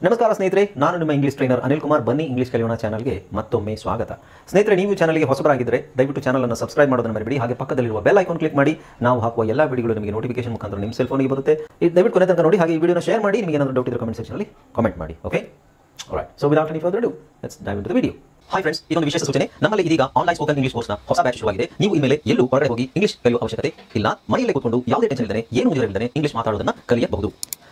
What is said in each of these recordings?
ನಮಸ್ಕಾರ ಸ್ನೇಹಿತರೆ, ನಾನು ನಿಮ್ಮ ಇಂಗ್ಲಿಷ್ ಟ್ರೈನರ್ ಅನಿಲ್ ಕುಮಾರ್. ಬನ್ನಿ ಇಂಗ್ಲಿಷ್ ಕಲಿಯೋಣ ಚಾನಲ್ಗೆ ಮತ್ತೊಮ್ಮೆ ಸ್ವಾಗತ. ಸ್ನೇಹಿತರೆ, ನೀವು ಚಾನಲ್ಗೆ ಹೊಸಬರಾಗಿದ್ದರೆ ದಯವಿಟ್ಟು ಚಾನಲ್ ಅನ್ನು ಸಬ್ಸ್ಕ್ರೈಬ್ ಮಾಡೋದನ್ನು ಮರಿಬೇಡಿ. ಹಾಗೆ ಪಕ್ಕದಲ್ಲಿರುವ ಬೆಲ್ ಐಕಾನ್ ಕ್ಲಿಕ್ ಮಾಡಿ. ನಾವು ಹಾಕುವ ಎಲ್ಲ ವಿಡಿಯೋಗಳು ನಿಮಗೆ ನೋಟಿಫಿಕೇಶನ್ ಮುಖಾಂತರ ನಿಮ್ಮ ಸೆಲ್ ಫೋನ್ಗೆ ಬರುತ್ತೆ. ದಯವಿಟ್ಟು ಕೊನೆ ತನಕ ನೋಡಿ. ಹಾಗೆ ಈ ವಿಡಿಯೋನ ಶೇರ್ ಮಾಡಿ. ನಿಮಗೆ ಏನಾದರೂ ಡೌಟ್ ಇದ್ದರೆ ಕಮೆಂಟ್ ಸೆಕ್ಷನ್ ಅಲ್ಲಿ ಕಾಮೆಂಟ್ ಮಾಡಿ. Okay, all right. So without any further do, let's dive into the video. Hi friends, ಇದೊಂದು ವಿಶೇಷ ಸೂಚನೆ. ನಮ್ಮಲ್ಲಿ ಇದೀಗ ಆನ್ಲೈನ್ ಸ್ಪೋಕನ್ ಇಂಗ್ಲಿಷ್ ಕೋರ್ಸ್ನ ಹೊಸ ಬ್ಯಾಚ್ ಶುರುವಾಗಿದೆ. ನೀವು ಇನ್ಮೇಲೆ ಎಲ್ಲೂ ಹೊರಗಡೆ ಹೋಗಿ ಇಂಗ್ಲಿಷ್ ಕಲಿಯುವ ಅವಶ್ಯಕತೆ ಇಲ್ಲ. ಮನೆಯಲ್ಲೇ ಕೂತ್ಕೊಂಡು ಯಾವುದೇ ಟೆನ್ಷನ್ ಇಲ್ಲದೆ, ಏನು ಮುಗಿದಿರಲಿಲ್ಲದೆ ಇಂಗ್ಲಿಷ್ ಮಾತಾಡೋದನ್ನ ಕಲಿಯಬಹುದು.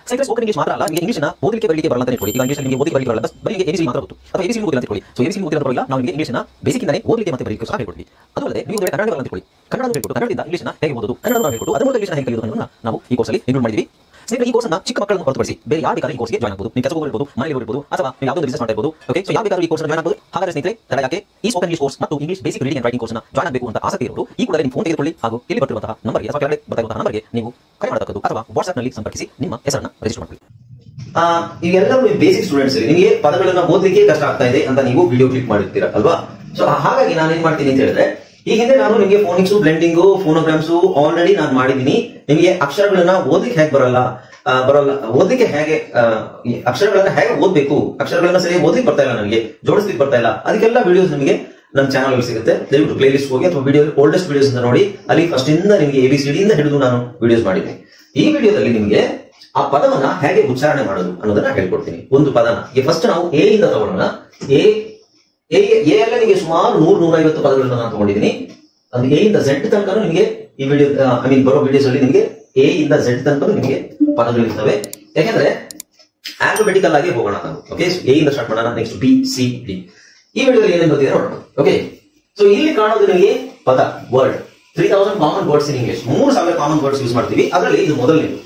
ಸ್ನೇಹಿತರೆ, ಸ್ಪೋಕನ್ ಇಂಗ್ಲಿಷ್ ಮಾತ್ರ ಅಲ್ಲ, ನಿಮಗೆ ಇಂಗ್ಲಿಷ್ನ ಓದಲಿಕ್ಕೆ ಬರಲಿಕ್ಕೆ ಬರಲ್ಲ ಅಂತ ಇಟ್ಕೊಳ್ಳಿ. ಈಗ ಇಂಗ್ಲಿಷ್ ನಿಮಗೆ ಓದಲಿಕ್ಕೆ ಬರಲ್ಲ, ಬರೀ ಎಬಿಸಿ ಮಾತ್ರ ಗೊತ್ತು, ಅಥವಾ ಎಬಿಸಿ ಓದಿಲ್ಲ ಅಂತ ಇಟ್ಕೊಳ್ಳಿ. ಸೊ ಎಬಿಸಿ ಓದಿಲ್ಲ ಅಂತ ಬರಲ್ಲ, ನಾವು ನಿಮಗೆ ಇಂಗ್ಲಿಷ್ನ ಬೇಸಿಕ್ ಇಂದಾನೆ ಓದಲಿಕ್ಕೆ ಮತ್ತೆ ಬರಲಿಕ್ಕೆ ಸಹ ಹೇಳ್ಕೊಡ್ತೀವಿ. ಅದಲ್ಲದೆ ನೀವು ಕನ್ನಡ ಬರಲ್ಲ ಅಂತ ಇಟ್ಕೊಳ್ಳಿ, ಕನ್ನಡ ಹೇಳ್ಕೊಟ್ಟು ಕನ್ನಡದಿಂದ ಇಂಗ್ಲಿಷ್ನ ಹೇಗೆ ಓದೋದು, ಕನ್ನಡ ಹೇಳ್ಕೊಟ್ಟು ಅದರ ಮೂಲಕ ಇಂಗ್ಲಿಷ್ನ ಹೇಗೆ ಕಲಿಯೋದು ಅನ್ನೋದನ್ನ ನಾವು ಈ ಕೋರ್ಸಲ್ಲಿ ಇನ್ಕ್ಲೂಡ್ ಮಾಡಿದ್ವಿ. ಸ್ನೇಹಿತರೆ, ಈ ಕೋರ್ಸ್ನ ಚಿಕ್ಕ ಮಕ್ಕಳನ್ನು ಹೊರತುಪಡಿಸಿ ಬೇರೆ ಯಾರು ಬೇಕಾದ್ರೂ ಈ ಕೋರ್ಸ್ಗೆ ಜಾಯ್ನ್ ಆಗಬಹುದು. ನೀವು ಕೆಲಸ ಹೋಗಿರಬಹುದು, ಮನೆಯಲ್ಲಿ ಇರಬಹುದು, ಅಥವಾ ನೀವು ಯಾವುದೋ ಬಿಸಿನೆಸ್ ಮಾಡ್ತಾ ಇರಬಹುದು. ಓಕೆ, ಸೊ ಯಾವ ಬೇಕಾದ್ರೂ ಈ ಕೋರ್ಸ್ನ ಜಾಯ್ನ್ ಆಗಬಹುದು. ಹಾಗಾದ್ರೆ ಸ್ನೇಹಿತರೆ, ತಡ ಯಾಕೆ? ಈ ಸ್ಪೋಕನ್ ಇಂಗ್ಲಿಷ್ ಕೋರ್ಸ್ ಮತ್ತು English basic reading and writing ಕೋರ್ಸ್ನ ಜಾಯ್ನ್ ಆಗಬೇಕು ಅಂತ ಆಸಕ್ತಿ ಇರೋರು ಈ ಕೂಡಲೇ ನಿಮ್ಮ ಫೋನ್ ತೆಗೆದುಕೊಳ್ಳಿ ಹಾಗೂ ಇಲ್ಲಿ ಬರ್ತಿರುವಂತಹ ನಂಬರ್ಗೆ ಅಥವಾ ಕೆಳಗಡೆ ಬರ್ತಾ ಇರುವಂತಹ ನಂಬರ್ಗೆ ನೀವು ಕರೆ ಮಾಡತಕ್ಕದ್ದು ಅಥವಾ ವಾಟ್ಸ್ಆಪ್ ನಲ್ಲಿ ಸಂಪರ್ಕಿಸಿ ನಿಮ್ಮ ಹೆಸರನ್ನು ರಿಜಿಸ್ಟರ್ ಮಾಡಿ. ಈಗೆಲ್ಲರೂ ಬೇಸಿಕ್ ಸ್ಟೂಡೆಂಟ್ಸ್ ನಿಮಗೆ ಪದಗಳನ್ನ ಓದಲಿಕ್ಕೆ ಕಷ್ಟ ಆಗ್ತಾ ಇದೆ ಅಂತ ನೀವು ವಿಡಿಯೋ ಕ್ಲಿಕ್ ಮಾಡಿರ್ತೀರಾ ಅಲ್ವಾ? ಸೊ ಹಾಗಾಗಿ ನಾನು ಏನ್ ಮಾಡ್ತೀನಿ ಅಂತ ಹೇಳಿದ್ರೆ, ಈ ಹಿಂದೆ ನಾನು ನಿಮಗೆ ಫೋನಿಕ್ಸ್, ಬ್ಲೆಂಡಿಂಗು, ಫೋನೋಗ್ರಾಮ್ಸ್ ಆಲ್ರೆಡಿ ನಾನು ಮಾಡಿದೀನಿ. ನಿಮಗೆ ಅಕ್ಷರಗಳನ್ನ ಓದಲಿಕ್ಕೆ ಹೇಗೆ ಬರಲ್ಲ ಓದಲಿಕ್ಕೆ ಹೇಗೆ, ಅಕ್ಷರಗಳನ್ನ ಹೇಗೆ ಓದ್ಬೇಕು, ಅಕ್ಷರಗಳನ್ನ ಸರಿಯಾಗಿ ಓದಲಿಕ್ಕೆ ಬರ್ತಾ ಇಲ್ಲ, ನನಗೆ ಜೋಡಿಸ್ಲಿಕ್ಕೆ ಬರ್ತಾ ಇಲ್ಲ, ಅದಕ್ಕೆಲ್ಲ ವಿಡಿಯೋಸ್ ನಿಮಗೆ ನನ್ನ ಚಾನಲ್ ಅಲ್ಲಿ ಸಿಗುತ್ತೆ. ದಯವಿಟ್ಟು ಪ್ಲೇ ಲಿಸ್ಟ್ ಹೋಗಿ ಅಥವಾ ವಿಡಿಯೋ ಓಲ್ಡೆಸ್ಟ್ ವಿಡಿಯೋಸ್ ನೋಡಿ. ಅಲ್ಲಿ ಫಸ್ಟ್ ಇಂದ ನಿಮಗೆ ABCD ಇಂದ ಹಿಡಿದು ನಾನು ವಿಡಿಯೋಸ್ ಮಾಡಿದ್ದೀನಿ. ಈ ವಿಡಿಯೋದಲ್ಲಿ ನಿಮಗೆ ಆ ಪದವನ್ನ ಹೇಗೆ ಉಚ್ಚಾರಣೆ ಮಾಡೋದು ಅನ್ನೋದನ್ನ ಹೇಳ್ಕೊಡ್ತೀನಿ. ಒಂದು ಪದನ ಫಸ್ಟ್ ನಾವು ಎ ಇಂದ ತಗೊಳ್ಳೋಣ. ಎ ಎಲ್ಲ ನಿಮಗೆ ಸುಮಾರು 100-150 ಪದಗಳನ್ನ ನಾನು ತಗೊಂಡಿದ್ದೀನಿ. ಅದು ಎ ಇಂದ Z ತನಕ ನಿಮಗೆ ಈ ವಿಡಿಯೋ ಬರೋ ವಿಡಿಯೋಸ್ ಅಲ್ಲಿ ನಿಮಗೆ ಎ ಇಂದ Z ತನಕ ನಿಮಗೆ ಪದಗಳಿರ್ತವೆ. ಯಾಕಂದ್ರೆ ಆಲ್ಫಾಬೆಟಿಕಲ್ ಆಗಿ ಹೋಗೋಣ ನಾವು. ಓಕೆ, ಎ ಇಂದ ಸ್ಟಾರ್ಟ್ ಮಾಡೋಣ. Next BCD. ಈ ವಿಡಿಯೋದಲ್ಲಿ ಏನೇನು ಬರ್ತಿದೆ ನೋಡೋಣ. ಓಕೆ, ಸೊ ಇಲ್ಲಿ ಕಾಣೋದು ನಿಮಗೆ ಪದ, word. 3000 common words in English. 3000 common words use ಮಾಡ್ತೀವಿ. ಅದರಲ್ಲಿ ಇದು ಮೊದಲನೇದು.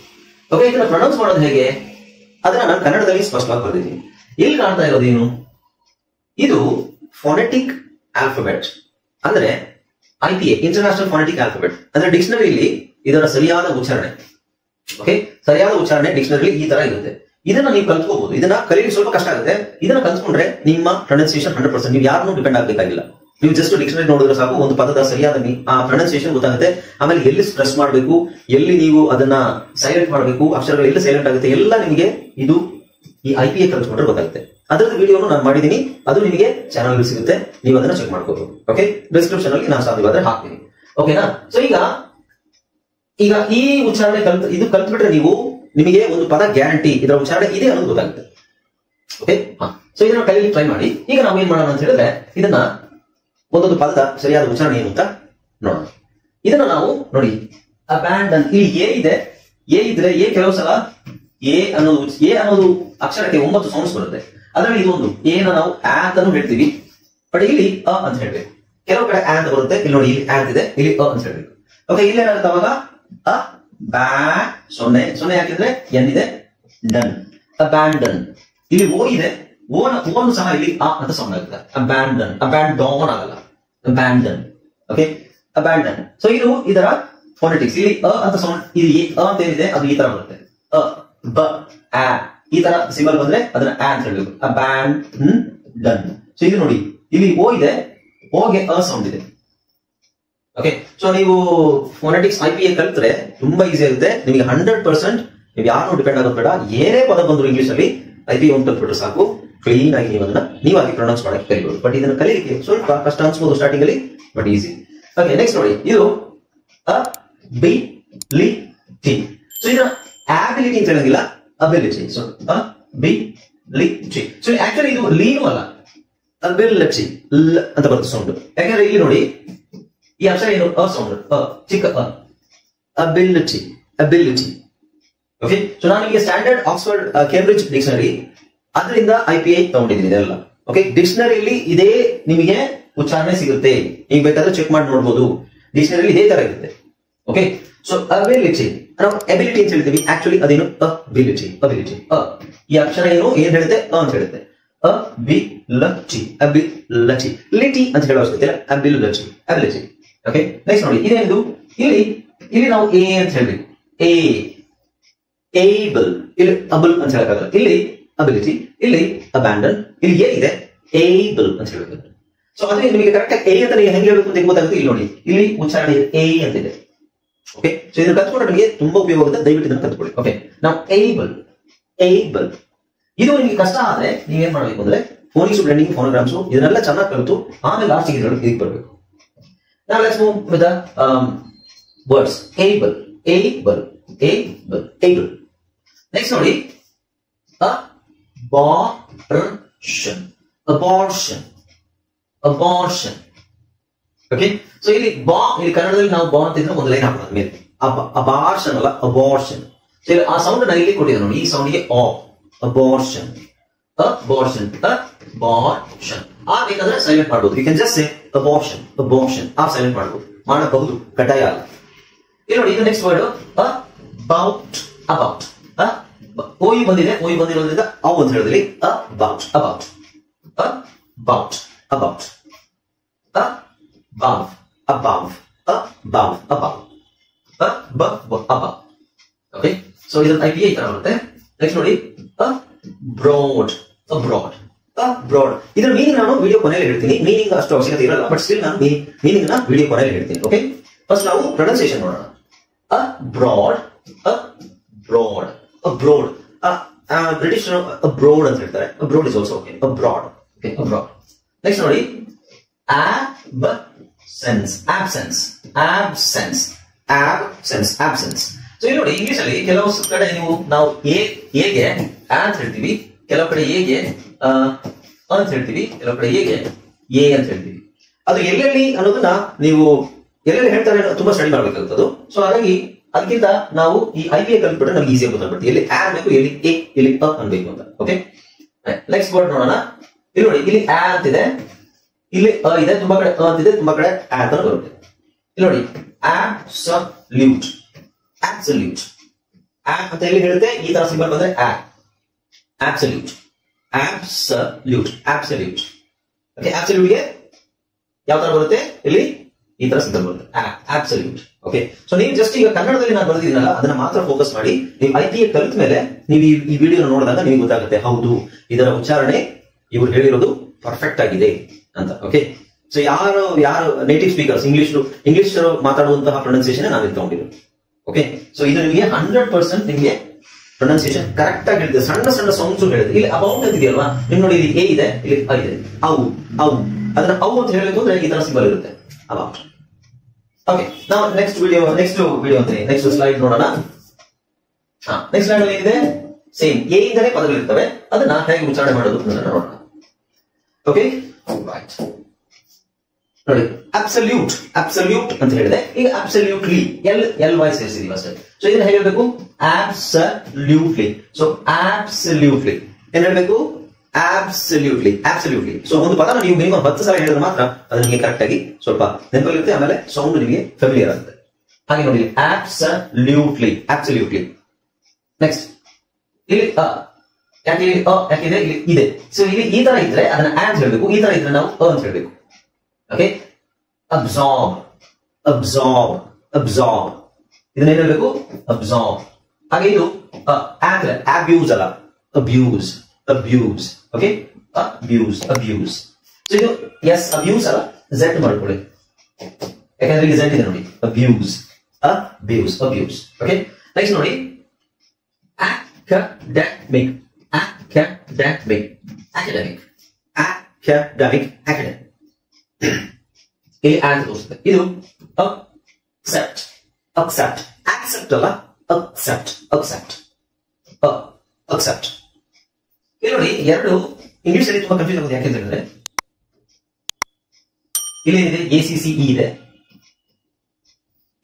ಓಕೆ, ಇದನ್ನ ಪ್ರೊನೌನ್ಸ್ ಮಾಡೋದು ಹೇಗೆ ಅದನ್ನ ನಾನು ಕನ್ನಡದಲ್ಲಿ ಸ್ಪಷ್ಟವಾಗಿ ಬರೆದಿದ್ದೀನಿ. ಇಲ್ಲಿ ಕಾಣ್ತಾ ಇರೋದೇನು? ಇದು ಫೋನೆಟಿಕ್ ಆಲ್ಫಾಬೆಟ್, ಅಂದ್ರೆ IPA, ಇಂಟರ್ನ್ಯಾಷನಲ್ ಫೋನೆಟಿಕ್ ಆಲ್ಫಾಬೆಟ್. ಅಂದ್ರೆ ಡಿಕ್ಷನರಿಯಲ್ಲಿ ಇದರ ಸರಿಯಾದ ಉಚ್ಚಾರಣೆ. ಓಕೆ, ಸರಿಯಾದ ಉಚ್ಚಾರಣೆ ಡಿಕ್ಷನರಿ ಈ ತರ ಇರುತ್ತೆ. ಇದನ್ನ ನೀವು ಕಲ್ತ್ಕೋಬಹುದು. ಇದನ್ನ ಕಲಿಯಲಿಕ್ಕೆ ಸ್ವಲ್ಪ ಕಷ್ಟ ಆಗುತ್ತೆ. ಇದನ್ನ ಕಲ್ತ್ಕೊಂಡ್ರೆ ನಿಮ್ಮ ಪ್ರೊನೌನ್ಸಿಯೇಷನ್ 100%. ನೀವು ಯಾರನ್ನೂ ಡಿಪೆಂಡ್ ಆಗಬೇಕಾಗಿಲ್ಲ. ನೀವು ಜಸ್ಟ್ ಡಿಕ್ಷನರಿ ನೋಡಿದ್ರೆ ಸಾಕು, ಒಂದು ಪದದ ಸರಿಯಾದ ಆ ಪ್ರೊನೌನ್ಸಿಯೇಷನ್ ಗೊತ್ತಾಗುತ್ತೆ. ಆಮೇಲೆ ಎಲ್ಲಿ ಸ್ಟ್ರೆಸ್ ಮಾಡಬೇಕು, ಎಲ್ಲಿ ನೀವು ಅದನ್ನ ಸೈಲೆಂಟ್ ಮಾಡಬೇಕು, ಅಕ್ಷರಗಳು ಎಲ್ಲಿ ಸೈಲೆಂಟ್ ಆಗುತ್ತೆ, ಎಲ್ಲ ನಿಮಗೆ ಇದು ಈ IPA ಕಲ್ತ್ಕೊಂಡ್ರೆ ಗೊತ್ತಾಗುತ್ತೆ. ಅದರದ್ದು ವಿಡಿಯೋನು ನಾನು ಮಾಡಿದ್ದೀನಿ, ಅದು ನಿಮಗೆ ಚಾನಲ್ ಸಿಗುತ್ತೆ. ನೀವು ಅದನ್ನ ಚೆಕ್ ಮಾಡ್ಕೋಬಹುದು. ಓಕೆ, ಡಿಸ್ಕ್ರಿಪ್ಷನ್ ಅಲ್ಲಿ ನಾನು ಸಾಧ್ಯವಾದ್ರೆ ಹಾಕ್ತೀನಿ. ಓಕೆನಾ? ಸೊ ಈಗ ಈ ಉಚ್ಚಾರಣೆ ಇದು ಕಲ್ತ್ಬಿಟ್ರೆ ನಿಮಗೆ ಒಂದು ಪದ ಗ್ಯಾರಂಟಿ ಇದರ ಉಚ್ಚಾರಣೆ ಇದೆ ಅನ್ನೋದು ಗೊತ್ತಾಗುತ್ತೆ. ಓಕೆ, ಸೊ ಇದನ್ನ ಕಲಿಯಲಿಕ್ಕೆ ಟ್ರೈ ಮಾಡಿ. ಈಗ ನಾವು ಏನ್ ಮಾಡೋಣ ಅಂತ ಹೇಳಿದ್ರೆ, ಇದನ್ನ ಒಂದೊಂದು ಪದದ ಸರಿಯಾದ ಉಚ್ಚಾರಣೆ ಏನು ಅಂತ ನೋಡೋಣ. ಇದನ್ನ ನಾವು ನೋಡಿ, ಅಬ್ಯಾಂಡನ್. ಇಲ್ಲಿ ಎ ಇದೆ. ಎ ಇದ್ರೆ ಕೆಲವು ಸಲ ಎ ಅನ್ನೋದು ಅಕ್ಷರಕ್ಕೆ 9 ಸೌಂಡ್ಸ್ ಬರುತ್ತೆ. ಅದರಲ್ಲಿ ಇದೊಂದು ಎನ ನಾವು ಆ ಅಂತಾನು ಹೇಳ್ತೀವಿ, ಬಟ್ ಇಲ್ಲಿ ಅ ಅಂತ ಹೇಳ್ಬೇಕು. ಕೆಲವು ಕಡೆ ಆ ಅಂತ ಬರುತ್ತೆ. ಇಲ್ಲಿ ನೋಡಿ, ಇಲ್ಲಿ ಆ ಇದೆ, ಇಲ್ಲಿ ಅ ಅಂತ ಹೇಳ್ಬೇಕು. ಓಕೆ, ಇಲ್ಲಿ ಏನಾಗುತ್ತೆ ಅವಾಗ? ಅ ಬ್ಯಾ 0 ಹಾಕಿದ್ರೆ ಎನ್ ಇದೆ, ಡನ್. ಅಬ್ಯಾಂಡನ್. ಇಲ್ಲಿ ಓ ಇದೆ. ಓನು ಸಹ ಇಲ್ಲಿ ಆ ಅಂತ ಸೌಂಡ್ ಆಗುತ್ತೆ. ಅಬ್ಯಾಂಡನ್. ಅಬ್ಯಾಂಡಾನ್ ಆಗಲ್ಲ, ಅಬ್ಯಾಂಡನ್. Okay, abandon. ಸೊ ಇದು ಇದರ ಫೋನೆಟಿಕ್ಸ್. ಇಲ್ಲಿ ಅ ಅಂತ ಸೌಂಡ್, ಇದು ಅ ಅಂತ ಏನಿದೆ ಅದು ಈ ತರ ಬರುತ್ತೆ. ಅ ಬ ಆ ಈ ತರ ಸಿಂಬಲ್ ಬಂದ್ರೆ ಅದನ್ನ ಆ ಅಂತ ಹೇಳ್ಬೇಕು. ಅಬ್ಯಾಂಡನ್. ಸೊ ಇದು ನೋಡಿ, ಇಲ್ಲಿ ಓ ಇದೆ, ಓಗೆ ಅ ಸೌಂಡ್ ಇದೆ. ಓಕೆ, ಸೊ ನೀವು ಫೋನೆಟಿಕ್ಸ್ IPA ಕಲ್ತ್ರೆ ತುಂಬಾ ಈಸಿ ಆಗುತ್ತೆ ನಿಮಗೆ. 100% ನೀವು ಯಾರು ಡಿಪೆಂಡ್ ಆಗೋದು ಬೇಡ. ಏನೇ ಪದ ಬಂದ್ರು ಇಂಗ್ಲಿಷ್ ಅಲ್ಲಿ IPA ಒಂದು ಕಲ್ತ್ಬಿಟ್ರೆ ಸಾಕು, ಕ್ಲೀನ್ ಆಗಿ ನೀವು ಅದನ್ನ ನೀವಾಗಿ ಪ್ರೊನೌನ್ಸ್ ಮಾಡಕ್ಕೆ ಕಲಿಬಹುದು. ಬಟ್ ಇದನ್ನ ಕಲಿಯಲಿಕ್ಕೆ ಸ್ವಲ್ಪ ಕಷ್ಟ ಅನ್ಸ್ಬೋದು ಸ್ಟಾರ್ಟಿಂಗ್ ಅಲ್ಲಿ, ಬಟ್ ಈಸಿ. ಓಕೆ, ನೆಕ್ಸ್ಟ್ ನೋಡಿ, ಇದು ಅಬಿಲಿಟಿ. ಸೊ ಇದನ್ನ ಆಬಿಲಿಟಿ ಅಂತ ಹೇಳಂಗಿಲ್ಲ, ability. So ability. So actually ಇದು ಲೀನು ಅಲ್ಲ, ಅಬಿಲಿಟಿ ಅಂತ ಬರುತ್ತೆ ಸೌಂಡ್. ಯಾಕಂದ್ರೆ ಇಲ್ಲಿ ನೋಡಿ, ಈ ಅಕ್ಷರ ಏನು? ಅ ಸೌಂಡ್, ಚಿಕ್ಕ ಅ. Ability, ability. ಓಕೆ, ಸೊ ನಾನು ನಿಮಗೆ ಸ್ಟ್ಯಾಂಡರ್ಡ್ ಆಕ್ಸ್ಫರ್ಡ್ ಕೇಂಬ್ರಿಡ್ಜ್ ಡಿಕ್ಷನರಿ ಅದರಿಂದ IPA ತಗೊಂಡಿದ್ದೀನಿ ಇದೆಲ್ಲ. ಓಕೆ, ಡಿಕ್ಷನರಿಯಲ್ಲಿ ಇದೇ ನಿಮಗೆ ಉಚ್ಚಾರಣೆ ಸಿಗುತ್ತೆ. ನೀವು ಬೇಕಾದ್ರೆ ಚೆಕ್ ಮಾಡಿ ನೋಡಬಹುದು. ಡಿಕ್ಷನರಿ ಇದೇ ತರ ಇರುತ್ತೆ. ಓಕೆ, ಸೊ ಅಬಿಲಿಟಿ ನಾವು ಎಬಿಲಿಟಿ ಅಂತ ಹೇಳ್ತೀವಿ. ಆಕ್ಚುಲಿ ಅದೇನು? ಅಬಿಲಿಟಿ. ಅಬಿಲಿಟಿ. ಈ ಅಕ್ಷರ ಏನ್ ಹೇಳುತ್ತೆ? ಅ ಅಂತ ಹೇಳುತ್ತೆ. Ability, ability. ಲಿಟಿ ಅಂತ ಹೇಳೋ ಅವಶ್ಯಕತೆ ಇಲ್ಲ, ಅಬಿಲಿಟಿ, ಅಬಿಲಿಟಿ. ಓಕೆ, ನೆಕ್ಸ್ಟ್ ನೋಡಿ, ಇದೇನಿದು? ಇಲ್ಲಿ ನಾವು ಎ ಅಂತ ಹೇಳ್ಬೇಕು. ಏಬಲ್. ಇಲ್ಲಿ ಅಬಲ್ ಅಂತ ಹೇಳಕ್ಕಾಗಲ್ಲ. ಇಲ್ಲಿ ಅಬಿಲಿಟಿ, ಇಲ್ಲಿ ಅಬ್ಯಾಂಡನ್, ಇಲ್ಲಿ ಏನಿದೆ? ಏಬಲ್ ಅಂತ ಹೇಳ್ಬೇಕು. ಸೊ ಅದೇ ನಿಮಗೆ ಕರೆಕ್ಟ್ ಎ ಅಂತ ಹೆಂಗೆ ಹೇಳ್ಬೇಕು ಅಂತ ಗೊತ್ತಾಗುತ್ತೆ. ಇಲ್ಲಿ ನೋಡಿ, ಇಲ್ಲಿ ಉಚ್ಚಾರಣೆ ಎ ಅಂತ ಇದೆ. ಓಕೆ, ಸೊ ಇದನ್ನ ಕಲ್ತ್ಕೊಂಡ್ರೆ ನಿಮಗೆ ತುಂಬಾ ಉಪಯೋಗ ಆಗುತ್ತೆ. ದಯವಿಟ್ಟು ಇದನ್ನ ಕಲ್ತ್ಕೊಳ್ಳಿ. ಓಕೆ, ನಾವು ಏಬಲ್, ಏಬಲ್. ಇದು ನಿಮಗೆ ಕಷ್ಟ ಆದ್ರೆ ನೀವೇನ್ ಮಾಡಬೇಕು ಅಂದ್ರೆ ಫೋನಿಕ್ಸ್, ಬ್ಲೆಂಡಿಂಗ್, ಫೋನೋಗ್ರಾಮ್ಸ್ ಇದನ್ನೆಲ್ಲ ಚೆನ್ನಾಗಿ ಕಲಿತು ಆಮೇಲೆ ಲಾಸ್ಟ್ ಇದಕ್ಕೆ ಬರಬೇಕು. Now let's move with the words. Able. Next ನೋಡಿ, abortion. Okay, so ಇಲ್ಲಿ ಕನ್ನಡದಲ್ಲಿ ನಾವು ಬಾ ಅಂತಿದ್ರೆ ಒಂದು ಲೈನ್ ಹಾಕೋಣ ಮೇಲೆ. ಅಬಾರ್ಷನ್ ಅಲ್ಲ, ಅಬಾರ್ಷನ್. ಸೊ ಇಲ್ಲಿ ಆ ಸೌಂಡ್ ನಾನು ಇಲ್ಲಿ ಕೊಟ್ಟಿದ್ದೆ ನೋಡಿ, ಈ ಸೌಂಡ್ಗೆ abortion. ಬೇಕಾದ್ರೆ ಸೈಲೆಂಟ್ ಮಾಡಬಹುದು. You can just say abortion. Silent ಮಾಡಬಹುದು, ಕಡ್ಡಾಯ ಅಲ್ಲ. ಇಲ್ಲಿ ನೋಡಿ, ಇದು ನೆಕ್ಸ್ಟ್ ವರ್ಡ್ about. ಓಯು ಬಂದಿದೆ, ಓಯು ಬಂದಿರೋದ್ರಿಂದ ಅವು ಅಂತ ಹೇಳಿದ್ರಿ. about. Okay, so ಇದನ್ನ IPA ಈ ತರ ಬರುತ್ತೆ. ನೆಕ್ಸ್ಟ್ ನೋಡಿ, abroad. ಇದರ ಮೀನಿಂಗ್ ನಾನು ವಿಡಿಯೋ ಕೊನೆಯಲ್ಲಿ ಹೇಳ್ತೀನಿ. ಮೀನಿಂಗ್ ಅಷ್ಟು ಅವಶ್ಯಕತೆ ಇರಲ್ಲ, ಬಟ್ ಸ್ಟಿಲ್ ನಾನು ಮೀನಿಂಗ್ ನ ವಿಡಿಯೋ ಕೊನೆಯಲ್ಲಿ ಹೇಳ್ತೀನಿ. ಓಕೆ, ಫಸ್ಟ್ ನಾವು ಪ್ರೊನೌನ್ಸಿಯೇಷನ್ ನೋಡೋಣ. abroad. ಬ್ರಿಟಿಷ್ abroad ಅಂತ ಹೇಳ್ತಾರೆ. abroad is also okay. abroad. Next ನೋಡಿ, absence. ಸೊ ಇಲ್ಲಿ ನೋಡಿ, ಇಂಗ್ಲಿಷ್ ಅಲ್ಲಿ ಕೆಲವು ಕಡೆ ನಾವು ಎಗೆ ಅಂತ ಹೇಳ್ತೀವಿ, ಕೆಲವು ಕಡೆ ಎಗೆ ಅಂತ ಹೇಳ್ತೀವಿ, ಕೆಲವು ಕಡೆ ಎಗೆ ಎ ಅಂತ ಹೇಳ್ತೀವಿ. ಅದು ಎಲ್ಲೆಲ್ಲಿ ಅನ್ನೋದನ್ನ ನೀವು ಎಲ್ಲೆಲ್ಲಿ ಹೇಳ್ತಾರೆ ತುಂಬಾ ಸ್ಟಡಿ ಮಾಡ್ಬೇಕಾಗ್ತದೆ. ಸೊ ಹಾಗಾಗಿ ಅದಕ್ಕಿಂತ ನಾವು ಈ IPA ಕಲ್ತ್ಬಿಟ್ರೆ ನಮ್ಗೆ ಈಸಿಯಾಗಿ ಗೊತ್ತಾಗ್ಬಿಡುತ್ತೆ ಎಲ್ಲಿ ಬೇಕು, ಎಲ್ಲಿ ಎ, ಎಲ್ಲಿ ಅನ್ಬೇಕು ಅಂತ. ಓಕೆ, ನೆಕ್ಸ್ಟ್ ವರ್ಡ್ ನೋಡೋಣ. ಇಲ್ಲಿ ನೋಡಿ, ಇಲ್ಲಿ ಅಂತಿದೆ, ಇಲ್ಲಿ ಇದೆ, ತುಂಬಾ ಕಡೆ ಅಂತಿದೆ, ತುಂಬಾ ಕಡೆ ಅಂತ ಬರುತ್ತೆ. ಇಲ್ಲಿ ನೋಡಿ, absolute ಅಂತ ಎಲ್ಲಿ ಹೇಳುತ್ತೆ, ಈ ತರ ಸಿಂಬಲ್ ಬಂದ್ರೆ absolute. ಓಕೆ, absolute ಗೆ ಯಾವ ತರ ಬರುತ್ತೆ, ಇಲ್ಲಿ ಈ ತರ ಸಿಂಬಲ್ ಬರುತ್ತೆ, absolute. ಓಕೆ, ಸೊ ನೀವು ಜಸ್ಟ್ ಈಗ ಕನ್ನಡದಲ್ಲಿ ನಾನು ಬರೆದಿದ್ದೀನಲ್ಲ, ಅದನ್ನ ಮಾತ್ರ ಫೋಕಸ್ ಮಾಡಿ. ನೀವು IPA ಕಲಿತ ಮೇಲೆ ನೀವು ಈ ವಿಡಿಯೋ ನೋಡಿದಾಗ ನಿಮಗೆ ಗೊತ್ತಾಗುತ್ತೆ, ಹೌದು ಇದರ ಉಚ್ಚಾರಣೆ ಇವ್ರು ಹೇಳಿರೋದು ಪರ್ಫೆಕ್ಟ್ ಆಗಿದೆ ಅಂತ. ಓಕೆ, ಸೊ ಯಾರು ನೇಟಿವ್ ಸ್ಪೀಕರ್ಸ್ ಇಂಗ್ಲಿಷ್ ಮಾತಾಡುವಂತಹ ಪ್ರೊನೌನ್ಸಿಯೇಷನ್ ನಾವಿಲ್ಲಿ ತಗೊಂಡಿರೋದು. ಓಕೆ, ಸೊ ಇದು ನಿಮಗೆ 100% ನಿಮಗೆ ಪ್ರೊನೌನ್ಸಿಯೇಷನ್ ಕರೆಕ್ಟ್ ಆಗಿ ಹೇಳಿದೆ. ಸಣ್ಣ ಸೌಂಡ್ಸ್ ಹೇಳಿದೆ. ಇಲ್ಲಿ ಅಬೌಟ್ ಅಂತ ಇದೆಯಲ್ವಾ, ನಿಮ್ ನೋಡಿ, ಇಲ್ಲಿ ಎ ಇದೆ, ಇಲ್ಲಿ ಅ ಇದೆ. ಅವು ಅದನ್ನ ಅವು ಅಂತ ಹೇಳಬೇಕು ಅಂದ್ರೆ ಈ ತರ ಸಿಂಬಲ್ ಇರುತ್ತೆ, ಅಬೌಟ್. ಓಕೆ, ನಾವು ನೆಕ್ಸ್ಟ್ ಸ್ಲೈಡ್ ನೋಡೋಣ. ನೆಕ್ಸ್ಟ್ ಸ್ಲೈಡ್ ಅಲ್ಲಿ ಏನಿದೆ, ಸೇಮ್ ಎ ಇಂದಲೇ ಪದಗಳಿರ್ತವೆ, ಅದನ್ನ ಹೇಗೆ ಉಚ್ಚಾರಣೆ ಮಾಡೋದು ಅಂತ ನೋಡೋಣ. Okay, right. ನೋಡಿ, ಅಬ್ಸಲ್ಯೂಟ್ ಅಂತ ಹೇಳಿದೆ. ಈಗ ಅಬ್ಸಲ್ಯೂಟ್ಲಿ ಎಲ್ ವಾಯ್ಸ್ ಸೇರಿಸಿದೀವಿ ಅಷ್ಟೇ. ಸೊ ಇದನ್ನ ಹೇಗೆ ಹೇಳ್ಬೇಕು, absolutely. ಸೊ absolutely ಏನ್ ಹೇಳ್ಬೇಕು, absolutely. ಸೊ ಒಂದು ಪದನ ನೀವು ಮಿನಿಮಮ್ 10 ಸಲ ಹೇಳಿದ್ರೆ ಮಾತ್ರ ಅದು ನಿಮಗೆ ಕರೆಕ್ಟ್ ಆಗಿ ಸ್ವಲ್ಪ ನೆನಪಲ್ಲಿರುತ್ತೆ, ಆಮೇಲೆ ಸೌಂಡ್ ನಿಮಗೆ ಫೆಮಿಲಿಯರ್ ಆಗುತ್ತೆ. ಹಾಗೆ ನೋಡಿ, absolutely. ನೆಕ್ಸ್ಟ್ ಇಲ್ಲಿ ಯಾಕಿದೆ, ಇಲ್ಲಿ ಇದೆ. ಸೊ ಇಲ್ಲಿ ಈ ತರ ಇದ್ರೆ ಅದನ್ನ ಅಂತ ಹೇಳ್ಬೇಕು, ಈ ತರ ಇದ್ರೆ ನಾವು ಅಂತ ಹೇಳ್ಬೇಕು. Okay, absorb. ಇದನ್ನ ಏನ್ ಹೇಳ್ಬೇಕು, absorb. ಹಾಗೆ ಇದು abuse ಅಲ್ಲ, abuse. Okay, abuse. ಸೊ ಇದು ಎಸ್ abuse ಅಲ್ಲ, Z ಮಾಡ್ಕೊಳ್ಳಿ, ಯಾಕಂದ್ರೆ ಇಲ್ಲಿ Z ಇದೆ ನೋಡಿ, abuse. ಓಕೆ, ನೆಕ್ಸ್ಟ್ ನೋಡಿ, academic. ಇಲ್ಲಿ ಅಂತ ತೋರಿಸುತ್ತೆ. ಇದು accept ಅಲ್ಲ, accept. ಇಲ್ಲಿ ನೋಡಿ, ಎರಡು ಇಂಗ್ಲಿಷ್ ಅಲ್ಲಿ ತುಂಬಾ ಕನ್ಫ್ಯೂಸ್ ಆಗುತ್ತೆ. ಯಾಕೆಂತ ಹೇಳಿದ್ರೆ ಇಲ್ಲಿ ಏನಿದೆ, ACCE ಇದೆ,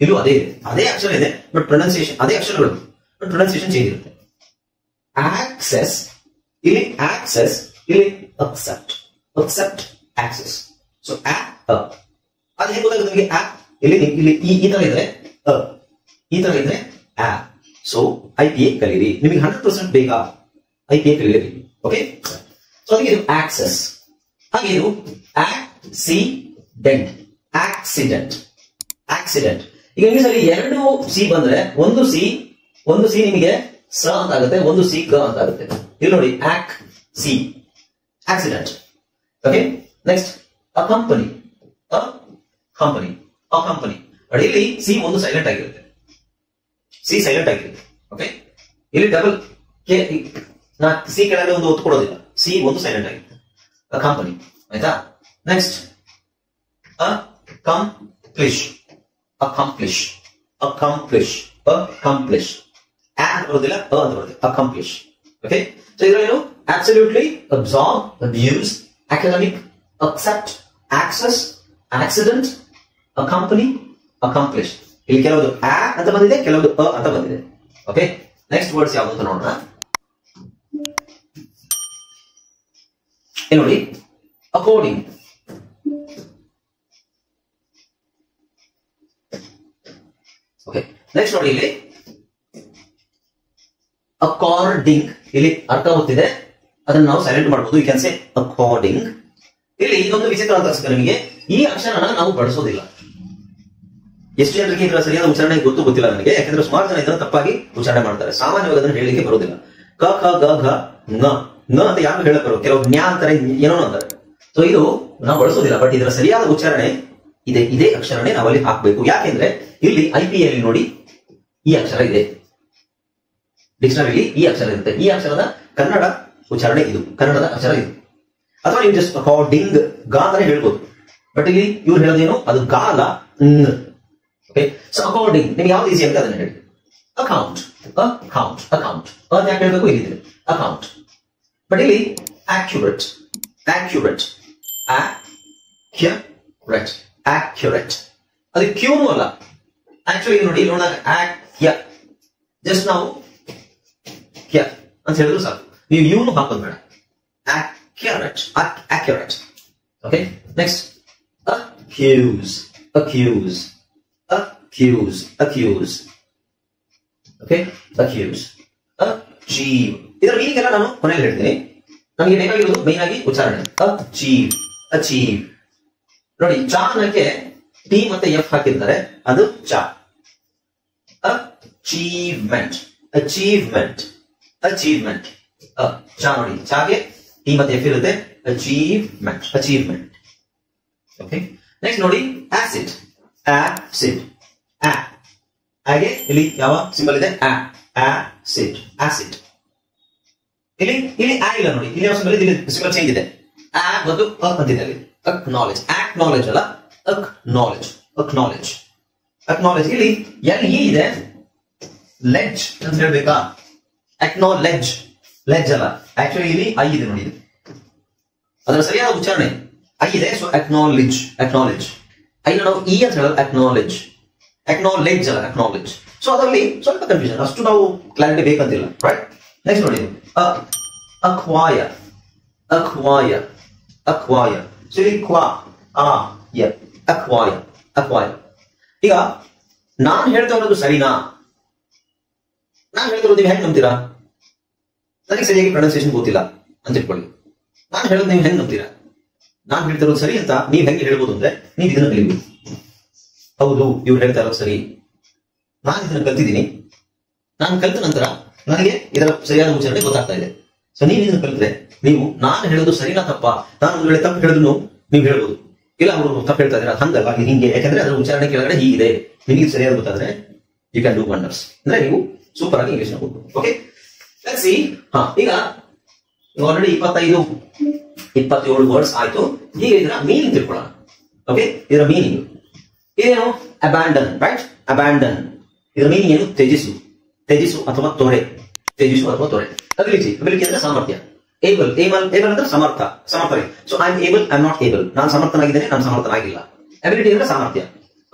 ಇಲ್ಲೂ ಅದೇ ಇದೆ, ಅದೇ ಅಕ್ಷರ ಇದೆ, ಬಟ್ ಪ್ರೊನೌನ್ಸಿಯೇಷನ್ ಅದೇ ಅಕ್ಷರಗಳು, ಬಟ್ ಪ್ರೊನೌನ್ಸಿಯೇಷನ್ ಚೇಂಜ್ ಇರುತ್ತೆ. access, ಇಲ್ಲಿ accept, access. ಸೊ ಅದು ಹೇಗೆ ಗೊತ್ತಾಗುತ್ತೆ ನಿಮಗೆ, ಇಲ್ಲಿ ಈ ತರ ಇದ್ರೆ ಈ ತರ ಇದ್ರೆ ಸೊ IPA ಕಲೀರಿ. ನಿಮಗೆ 100% ಬೇಗ IPA ಕಲೀರಿ. ಓಕೆ, ಸೊ ಅದಕ್ಕೆ ಇದು ಆಕ್ಸೆಸ್. ಹಾಗೆ ಇದು ಆಕ್ಸಿಡೆಂಟ್. ಈಗ ಇಂಗ್ಲಿಷ್ ಅಲ್ಲಿ 2 ಸಿ ಬಂದ್ರೆ ಒಂದು ಸಿ ನಿಮಗೆ ಸ ಅಂತ ಆಗುತ್ತೆ, ಒಂದು ಸಿ ಗ ಅಂತ ಆಗುತ್ತೆ. ಇಲ್ಲಿ ನೋಡಿ, ಆಕ್ಸಿಡೆಂಟ್. ಓಕೆ, ನೆಕ್ಸ್ಟ್ ಅ ಕಂಪನಿ. ನೋಡಿ, ಇಲ್ಲಿ ಸಿ ಒಂದು ಸೈಲೆಂಟ್ ಆಗಿರುತ್ತೆ. ಓಕೆ, ಇಲ್ಲಿ ಡಬಲ್ ಕೆ ನಾ ಸಿ ಕೆಳಗಡೆ ಒಂದು ಒತ್ತು ಕೊಡೋದಿಲ್ಲ, ಸಿ ಒಂದು ಸೈಲೆಂಟ್ ಆಗಿದೆ. ಅ ಕಂಪನಿ ಆಯ್ತಾ. Next accomplish, accomplish, accomplish, accomplish. ಅಂತ ಬರೋದಿಲ್ಲ, ಅಂತ ಬರುತ್ತೆ. ಅಕಂಪ್ಲಿಷ್. ಓಕೆ. ಸೊ ಇದರಲ್ಲಿ absolutely, absorb, abuse, academic, accept, access, accident, accompany, accomplish. ಇಲ್ಲಿ ಕೆಲವೊಂದು ಆ ಅಂತ ಬಂದಿದೆ, ಕೆಲವೊಂದು ಅ ಅಂತ ಬಂದಿದೆ. ಓಕೆ. ನೆಕ್ಸ್ಟ್ ವರ್ಡ್ಸ್ ಯಾವುದು ಅಂತ ನೋಡೋಣ. ಇಲ್ಲಿ ನೋಡಿ, ಅಕಾರ್ಡಿಂಗ್. ಓಕೆ. ನೆಕ್ಸ್ಟ್ ನೋಡಿ, ಇಲ್ಲಿ ಅಕಾರ್ಡಿಂಗ್, ಇಲ್ಲಿ ಅರ್ಥ ಗೊತ್ತಿದೆ, ಅದನ್ನು ನಾವು ಸೈಲೆಂಟ್ ಮಾಡಬಹುದು. You can say according. ಇಲ್ಲಿ ಇದೊಂದು ವಿಚಿತ್ರ ಅಂತ ಅನ್ಸುತ್ತೆ ನಿಮಗೆ, ಈ ಅಕ್ಷರನ ನಾವು ಬಳಸೋದಿಲ್ಲ. ಎಷ್ಟು ಜನರಿಗೆ ಇದರ ಸರಿಯಾದ ಉಚ್ಚಾರಣೆ ಗೊತ್ತಿಲ್ಲ ನನಗೆ, ಯಾಕಂದ್ರೆ ಸುಮಾರು ಜನ ಇದನ್ನು ತಪ್ಪಾಗಿ ಉಚ್ಚಾರಣೆ ಮಾಡ್ತಾರೆ. ಸಾಮಾನ್ಯವಾಗಿ ಅದನ್ನು ಹೇಳಲಿಕ್ಕೆ ಬರೋದಿಲ್ಲ. ಕ ಖ ಗ ಘ ಂಗ ಂಗ ಅಂತ ಯಾರು ಹೇಳಕ್ ಬರೋ, ಕೆಲವು ಜ್ಞಾ ಅಂತಾರೆ, ಏನೋ ಅಂತಾರೆ. ಸೊ ಇದು ನಾವು ಬಳಸೋದಿಲ್ಲ, ಬಟ್ ಇದರ ಸರಿಯಾದ ಉಚ್ಚಾರಣೆ ಇದೇ ಅಕ್ಷರನೇ ನಾವಲ್ಲಿ ಹಾಕಬೇಕು. ಯಾಕೆಂದ್ರೆ ಇಲ್ಲಿ IPA ಅಲ್ಲಿ ನೋಡಿ ಈ ಅಕ್ಷರ ಇದೆ, ಡಿಕ್ಷನರಿಲಿ ಈ ಅಕ್ಷರ ಇರುತ್ತೆ. ಈ ಅಕ್ಷರದ ಕನ್ನಡ ಉಚ್ಚಾರಣೆ ಇದು, ಕನ್ನಡದ ಅಕ್ಷರ ಇದು. ಅಥವಾ ನೀವು ಜಸ್ಟ್ ಅಕಾರ್ಡಿಂಗ್ ಗ ಅಂತಾನೆ ಹೇಳ್ಬೋದು, ಬಟ್ ಇಲ್ಲಿ ಇವ್ರು ಹೇಳೋದೇನು, ಅದು ಗ ಅಲ್ಲ, ಓಕೆ. ಸೊ ಅಕಾರ್ಡಿಂಗ್ ನಿಮ್ಗೆ ಯಾವ್ದು ಈಸಿ ಅಂತ ಅದನ್ನ ಹೇಳಿ. Account, account, account. ಅದ್ ಯಾಕೆ ಹೇಳ್ಬೇಕು, ಇಲ್ಲಿದೆ ಅಕೌಂಟ್. ಬಟ್ ಇಲ್ಲಿ accurate, accurate, accurate, accurate. ಅದು ಕ್ಯೂನು ಅಲ್ಲ, ಆಕ್ಚುಲಿ ನೋಡಿ ಇಲ್ಲಿ ನೋಡಿದಾಗ ಜಸ್ಟ್ ನಾವು ಅಂತ ಹೇಳಿದ್ರು ಸಾಕು, ನೀವು ಯೂನು ಹಾಕೋದು ಬೇಡ. accurate, accurate. Okay. Next accuse, accuse, accuse, accuse. Okay. accuse, achieve. ಇದರ ಮೀನಿಂಗ್ ಎಲ್ಲ ನಾನು ಕೊನೆಯಲ್ಲಿ ಹೇಳ್ತೀನಿ. ನನಗೆ ಬೇಕಾಗಿರೋದು ಮೈನ್ ಆಗಿ ಉಚ್ಚಾರಣೆ. achieve, achieve. ನೋಡಿ, ಚಾ ಅನ್ನಕ್ಕೆ ಟಿ ಮತ್ತೆ ಎಫ್ ಹಾಕಿರ್ತಾರೆ, ಅದು ಚಾ. achievement, achievement, achievement. ಚಾ ನೋಡಿ, ಚಾಗೆ ಟಿ ಮತ್ತೆ ಎಫ್ ಇರುತ್ತೆ, achievement, achievement. ಓಕೆ. ನೆಕ್ಸ್ಟ್ ನೋಡಿ, acid, acid, ಹಾಗೆ ಇಲ್ಲಿ ಯಾವ ಸಿಂಬಲ್ ಇದೆ, acid, acid. ಇಲ್ಲಿ ಆ ಇಲ್ಲ ನೋಡಿ, ಇಲ್ಲಿ ಯಾವ ಸಿಂಬಲ್ ಇದೆ, ಇಲ್ಲಿ ಸಿಂಬಲ್ ಚೇಂಜ್ ಇದೆ. ಬಂದು ಅಂತಿದೆ ಅಲ್ಲಿ. acknowledge, acknowledge ಅಲ್ಲ, acknowledge, acknowledge, acknowledge. ಇಲ್ಲಿ LE ಇದೆ, ledge ಅಂತ ಹೇಳ್ಬೇಕಾ, acknowledge, ledge ಅಲ್ಲ. ಆಕ್ಚುಲಿ ಇಲ್ಲಿ ಐ ಇದೆ ನೋಡಿ, ಅದರ ಸರಿಯಾದ ಉಚ್ಚಾರಣೆ ಐ ಇದೆ. So acknowledge, acknowledge. ಐನ ನಾವು ಇ ಅಂತ ಹೇಳೋದು, acknowledge, acknowledge ಅಲ್ಲ, acknowledge. ಸೊ ಅದರಲ್ಲಿ ಸ್ವಲ್ಪ ಕನ್ಫ್ಯೂಷನ್, ಅಷ್ಟು ನಾವು ಕ್ಲಾರಿಟಿ ಬೇಕಂತಿಲ್ಲ, ರೈಟ್. ನೆಕ್ಸ್ಟ್ ನೋಡಿ, acquire, acquire, acquire. ಸೊ ಇಲ್ಲಿ acquire, acquire. ಈಗ ನಾನು ಹೇಳ್ತಾ ಇರೋದು ಸರಿನಾ, ನಾನು ಹೇಳ್ತಾ ಇರೋದು ನೀವು ಹೆಂಗ್ ನಂಬ್ತೀರಾ? ನನಗೆ ಸರಿಯಾಗಿ ಪ್ರೊನೌನ್ಸಿಯೇಷನ್ ಗೊತ್ತಿಲ್ಲ ಅಂತ ಇಟ್ಕೊಳ್ಳಿ. ನಾನು ಹೇಳೋದು ನೀವು ಹೆಂಗ್ ನಂಬ್ತೀರಾ? ನಾನು ಹೇಳ್ತಾ ಇರೋದು ಸರಿ ಅಂತ ನೀವು ಹೆಂಗೆ ಹೇಳ್ಬೋದು ಅಂದ್ರೆ, ನೀವು ಇದನ್ನ ಕಲಿಬೇಕು. ಹೌದು, ಇವ್ರು ಹೇಳ್ತಾ ಇರೋದು ಸರಿ, ನಾನು ಇದನ್ನ ಕಲ್ತಿದ್ದೀನಿ, ನಾನು ಕಲಿತ ನಂತರ ನನಗೆ ಇದರ ಸರಿಯಾದ ಉಚ್ಚಾರಣೆ ಗೊತ್ತಾಗ್ತಾ ಇದೆ. ಸೊ ನೀವು ಇದನ್ನ ಕಲಿತ್ರೆ ನೀವು ನಾನು ಹೇಳೋದು ಸರಿನಾ ತಪ್ಪಾ, ನಾನು ಒಂದು ವೇಳೆ ತಪ್ಪು ಹೇಳಿದ್ರು ನೀವು ಹೇಳ್ಬೋದು, ಇಲ್ಲ ಅವರು ತಪ್ಪು ಹೇಳ್ತಾ ಇದ್ದಾರೆ, ಹಂಗಲ್ಲ ಹಿಂಗೆ, ಯಾಕಂದ್ರೆ ಅದರ ಉಚ್ಚಾರಣೆ ಕೆಳಗಡೆ ಹೀಗಿದೆ, ನಿಮಗೆ ಸರಿಯಾದ ಗೊತ್ತಾದ್ರೆ ಯು ಕ್ಯಾನ್ ಡೂ ವಂಡರ್ಸ್. ಅಂದ್ರೆ ನೀವು ಸೂಪರ್ ಆಗಿ ಇಂಗ್ಲಿಷ್ ನ ಓಕೆ. Let's C. ಈಗ ಆಲ್ರೆಡಿ 25-27 ವರ್ಡ್ಸ್ ಆಯ್ತು. ಈಗ ಇದರ ಮೀನಿಂಗ್ ತಿಳ್ಕೊಳ್ಳೋಣ. ಓಕೆ. ಇದರ ಮೀನಿಂಗ್ ಇದೇನು, ಅಬ್ಯಾಂಡನ್, ರೈಟ್. ಅಬ್ಯಾಂಡನ್ ಇದರ ಮೀನಿಂಗ್ ಏನು, ತ್ಯಜಿಸು, ತ್ಯಜಿಸು ಅಥವಾ ತೊರೆ, ತ್ಯಜಿಸು ಅಥವಾ ತೊರೆ. ಅಬಿಲಿಟಿ, ಅಬಿಲಿಟಿ ಅಂದ್ರೆ ಸಾಮರ್ಥ್ಯ. ಏಬಲ್, ಏಬಲ್ ಅಂದ್ರೆ ಸಮರ್ಥ, ಸಮರ್ಥನೆ. So I am able, I am not able, ನಾನು ಸಮರ್ಥನಾಗಿದ್ದೇನೆ, ನಾನು ಸಮರ್ಥನಾಗಿಲ್ಲ. ಅಬಿಲಿಟಿ ಅಂದ್ರೆ ಸಾಮರ್ಥ್ಯ.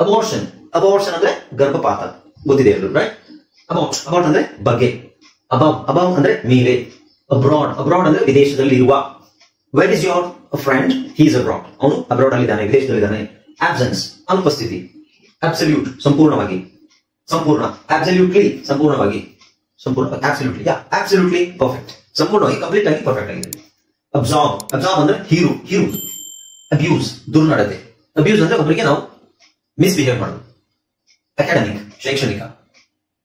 ಅಬೋರ್ಷನ್, ಅಬೋರ್ಷನ್ ಅಂದ್ರೆ ಗರ್ಭಪಾತ, ಗೊತ್ತಿದೆ ಎಲ್ಲರೂ, ರೈಟ್. ಅಬೌಟ್ ಅಂದ್ರೆ ಬಗ್ಗೆ. ಅಬೌವ್ ಅಂದ್ರೆ ಮೇಲೆ. ಅಬ್ರಾಡ್, ಅಬ್ರಾಡ್ ಅಂದ್ರೆ ವಿದೇಶದಲ್ಲಿ ಇರುವ. Where is your friend, he is abroad, ಅವನು ಅಬ್ರಾಡ್ ಅಲ್ಲಿ ಇದ್ದಾನೆ, ವಿದೇಶದಲ್ಲಿದ್ದಾನೆ. ಆಬ್ಸೆನ್ಸ್, ಅನುಪಸ್ಥಿತಿ. ಅಬ್ಸಲ್ಯೂಟ್, ಸಂಪೂರ್ಣವಾಗಿ, ಸಂಪೂರ್ಣ. ಅಬ್ಸಲ್ಯೂಟ್ಲಿ, ಸಂಪೂರ್ಣವಾಗಿ, ಸಂಪೂರ್ಣ. ಅಬ್ಸಲ್ಯೂಟ್ಲಿ, ಅಬ್ಸಲ್ಯೂಟ್ಲಿ ಪರ್ಫೆಕ್ಟ್, ಸಂಪೂರ್ಣವಾಗಿ, ಕಂಪ್ಲೀಟ್ ಆಗಿ ಪರ್ಫೆಕ್ಟ್ ಆಗಿದೆ. ಅಬ್ಸಾರ್ಬ್, ಅಬ್ಸಾರ್ಬ್ ಅಂದ್ರೆ ಹೀರು. ಅಬ್ಯೂಸ್, ದುರ್ನಡತೆ. ಅಬ್ಯೂಸ್ ಅಂದ್ರೆ ಒಬ್ಬರಿಗೆ ನಾವು ಮಿಸ್ಬಿಹೇವ್ ಮಾಡೋದು. ಅಕಾಡೆಮಿಕ್, ಶೈಕ್ಷಣಿಕ.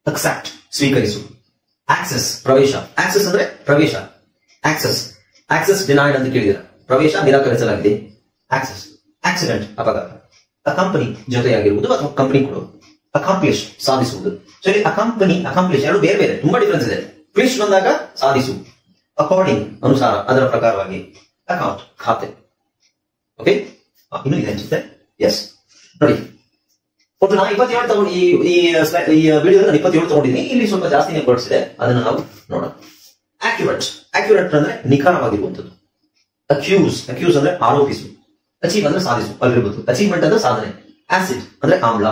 ಅಕ್ಸೆಪ್ಟ್, ಸ್ವೀಕರಿಸು. ಆಕ್ಸೆಸ್, ಪ್ರವೇಶ. ಆಕ್ಸೆಸ್ ಅಂದ್ರೆ ಪ್ರವೇಶ. ಆಕ್ಸೆಸ್, ಆಕ್ಸೆಸ್ ಡಿನೈಡ್ ಅಂತ ಕೇಳಿದಿರ, ಪ್ರವೇಶ ನಿರಾಕರಿಸಲಾಗಿದೆ. ಆಕ್ಸೆಸ್. ಆಕ್ಸಿಡೆಂಟ್, ಅಪಘಾತ. ಅಕಂಪನಿ, ಜೊತೆಯಾಗಿರುವುದು ಅಥವಾ ಕಂಪನಿ ಕೊಡುವುದು. ಅಕಾಂಪ್ಲಿಷ್, ಸಾಧಿಸುವುದು. ಸೊ ಇಲ್ಲಿ ಅಕಂಪನಿ, ಅಕಾಂಪ್ಲಿಷ್ ಎರಡು ಬೇರೆ ಬೇರೆ, ತುಂಬಾ ಡಿಫರೆನ್ಸ್ ಇದೆ. ಪ್ಲಿಷ್ ಬಂದಾಗ ಸಾಧಿಸು, ಅಕಾರ್ಡಿಂಗ್ ಅನುಸಾರ, ಅದರ ಪ್ರಕಾರವಾಗಿ. ಅಕೌಂಟ್ ಖಾತೆ. ಓಕೆ, ಇನ್ನೂ ಇದೆ ಅನ್ಸುತ್ತೆ. ಎಸ್, ನೋಡಿ ಒಟ್ಟು ನಾನು 27 ತಗೊಂಡು ಈ ವಿಡಿಯೋದಲ್ಲಿ 27 ತಗೊಂಡಿದ್ದೀನಿ. ಇಲ್ಲಿ ಸ್ವಲ್ಪ ಜಾಸ್ತಿನೇ ವರ್ಡ್ಸ್ ಇದೆ, ಅದನ್ನು ನಾವು ನೋಡೋಣ. ಅಕ್ಯುರೇಟ್. ಅಕ್ಯುರೇಟ್ ಅಂದ್ರೆ ನಿಖರವಾಗಿರುವಂಥದ್ದು. ಅಕ್ಯೂಸ್ ಅಂದ್ರೆ ಆರೋಪಿಸು. ಅಚೀವ್ ಅಂದ್ರೆ ಸಾಧಿಸು, ಅಲ್ಲಿರ್ಬೋದು. ಅಚೀವ್ಮೆಂಟ್ ಅಂದ್ರೆ ಸಾಧನೆ. ಆಸಿಡ್ ಅಂದ್ರೆ ಆಮ್ಲ.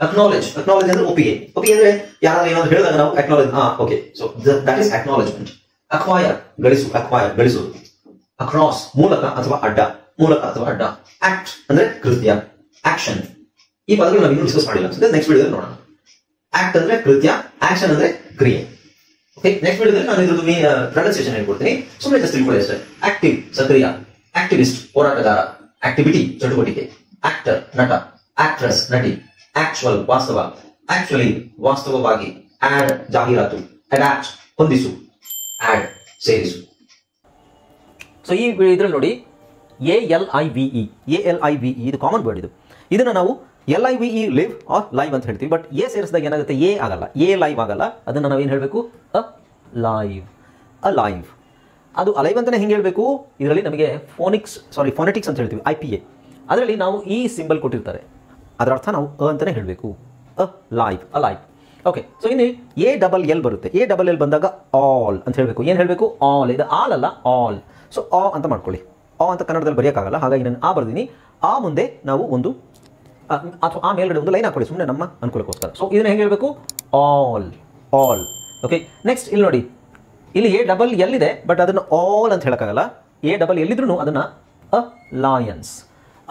ಅಕ್ನಾಲೆಜ್ ಅಂದ್ರೆ ಒಪ್ಪಿಗೆ. ಒಪ್ಪಿಗೆ ಅಂದ್ರೆ ಯಾರಾದ್ರೂ ಏನಾದ್ರು ಹೇಳಿದಾಗ ನಾವು acknowledge, okay, so that is acknowledgement. Acquire ಗಳಿಸುವುದು. ಅಕ್ರಾಸ್ ಮೂಲಕ ಅಥವಾ ಅಡ್ಡ. ಆಕ್ಟ್ ಅಂದ್ರೆ ಕೃತ್ಯ. ಆಕ್ಷನ್, ಈ ಪದಗಳು ನಾವು ಇನ್ನೂ ಡಿಸ್ಕಸ್ ಮಾಡಿಲ್ಲ ಅನ್ಸುತ್ತೆ. ನೆಕ್ಸ್ಟ್ ವಿಡಿಯೋದಲ್ಲಿ ನೋಡೋಣ. ಆಕ್ಟ್ ಅಂದ್ರೆ ಕೃತ್ಯ, ಆಕ್ಷನ್ ಅಂದ್ರೆ ಕ್ರಿಯೆ. ಓಕೆ, ನೆಕ್ಸ್ಟ್ ವಿಡಿಯೋದಲ್ಲಿ ನಾನು ಇದ್ರದ್ದು ಪ್ರೊನೌನ್ಸಿಯೇಷನ್ ಹೇಳ್ಕೊಡ್ತೀನಿ, ಸುಮ್ಮನೆ ಜಸ್ಟ್ ತಿಳ್ಕೊಳ್ಳಿ ಅಷ್ಟೇ. ಆಕ್ಟಿವ್ ಸಕ್ರಿಯ, ಆಕ್ಟಿವಿಸ್ಟ್ ಹೋರಾಟಗಾರ, ಆಕ್ಟಿವಿಟಿ ಚಟುವಟಿಕೆ, ಆಕ್ಟರ್ ನಟ, ಆಕ್ಟ್ರೆಸ್ ನಟಿ, ಆಕ್ಚುಯಲ್ ವಾಸ್ತವ, ಆಕ್ಚುಲಿ ವಾಸ್ತವವಾಗಿ, ಆಡ್ ಜಾಹೀರಾತು, ಅಡಾಪ್ಟ್ ಹೊಂದಿಸು, ಆಡ್ ಸೇರಿಸು. ಸೊ ಈ ಇದ್ರಲ್ಲಿ ನೋಡಿ ALIVE ಇದು ಕಾಮನ್ ವರ್ಡ್. ಇದನ್ನ ನಾವು LIVE ಲಿವ್ ಆರ್ ಲೈವ್ ಅಂತ ಹೇಳ್ತೀವಿ. ಬಟ್ ಎ ಸೇರಿಸಿದಾಗ ಏನಾಗುತ್ತೆ, ಎ ಆಗಲ್ಲ, ಎ ಲೈವ್ ಆಗಲ್ಲ. ಅದನ್ನ ನಾವೇನು ಹೇಳಬೇಕು, ಅಲೈವ್. ಅದು ಅಲೈವ್ ಅಂತಾನೆ ಹಿಂಗೆ ಹೇಳಬೇಕು. ಇದರಲ್ಲಿ ನಮಗೆ ಫೋನೆಟಿಕ್ಸ್ ಅಂತ ಹೇಳ್ತೀವಿ, IPA. ಅದರಲ್ಲಿ ನಾವು ಈ ಸಿಂಬಲ್ ಕೊಟ್ಟಿರ್ತಾರೆ, ಅದರ ಅರ್ಥ ನಾವು ಅಂತಾನೆ ಹೇಳಬೇಕು, ಅಲೈವ್. ಓಕೆ, ಸೊ ಇನ್ನು ALL ಬರುತ್ತೆ. ALL ಬಂದಾಗ ಆಲ್ ಅಂತ ಹೇಳಬೇಕು. ಏನು ಹೇಳಬೇಕು, ಆಲ್. ಇದು ಆಲ್ ಅಲ್ಲ, ಆಲ್. ಸೊ ಅಂತ ಮಾಡ್ಕೊಳ್ಳಿ. ಅಂತ ಕನ್ನಡದಲ್ಲಿ ಬರೆಯೋಕ್ಕಾಗಲ್ಲ, ಹಾಗಾಗಿ ನಾನು ಬರ್ತೀನಿ. ಮುಂದೆ ನಾವು ಒಂದು ಅಥವಾ ಆ ಮೇಲ್ಗಡೆ ಒಂದು ಲೈನ್ ಹಾಕೊಳ್ಳಿ, ಸುಮ್ಮನೆ ನಮ್ಮ ಅನುಕೂಲಕ್ಕೋಸ್ಕರ. ಸೊ ಇದನ್ನ ಹೆಂಗೆ ಹೇಳಬೇಕು, ಆಲ್. ಓಕೆ, ನೆಕ್ಸ್ಟ್ ಇಲ್ಲಿ ನೋಡಿ, ಇಲ್ಲಿ ALL ಇದೆ, ಬಟ್ ಅದನ್ನು ಆಲ್ ಅಂತ ಹೇಳೋಕ್ಕಾಗಲ್ಲ. ALL ಇದ್ರೂ ಅದನ್ನು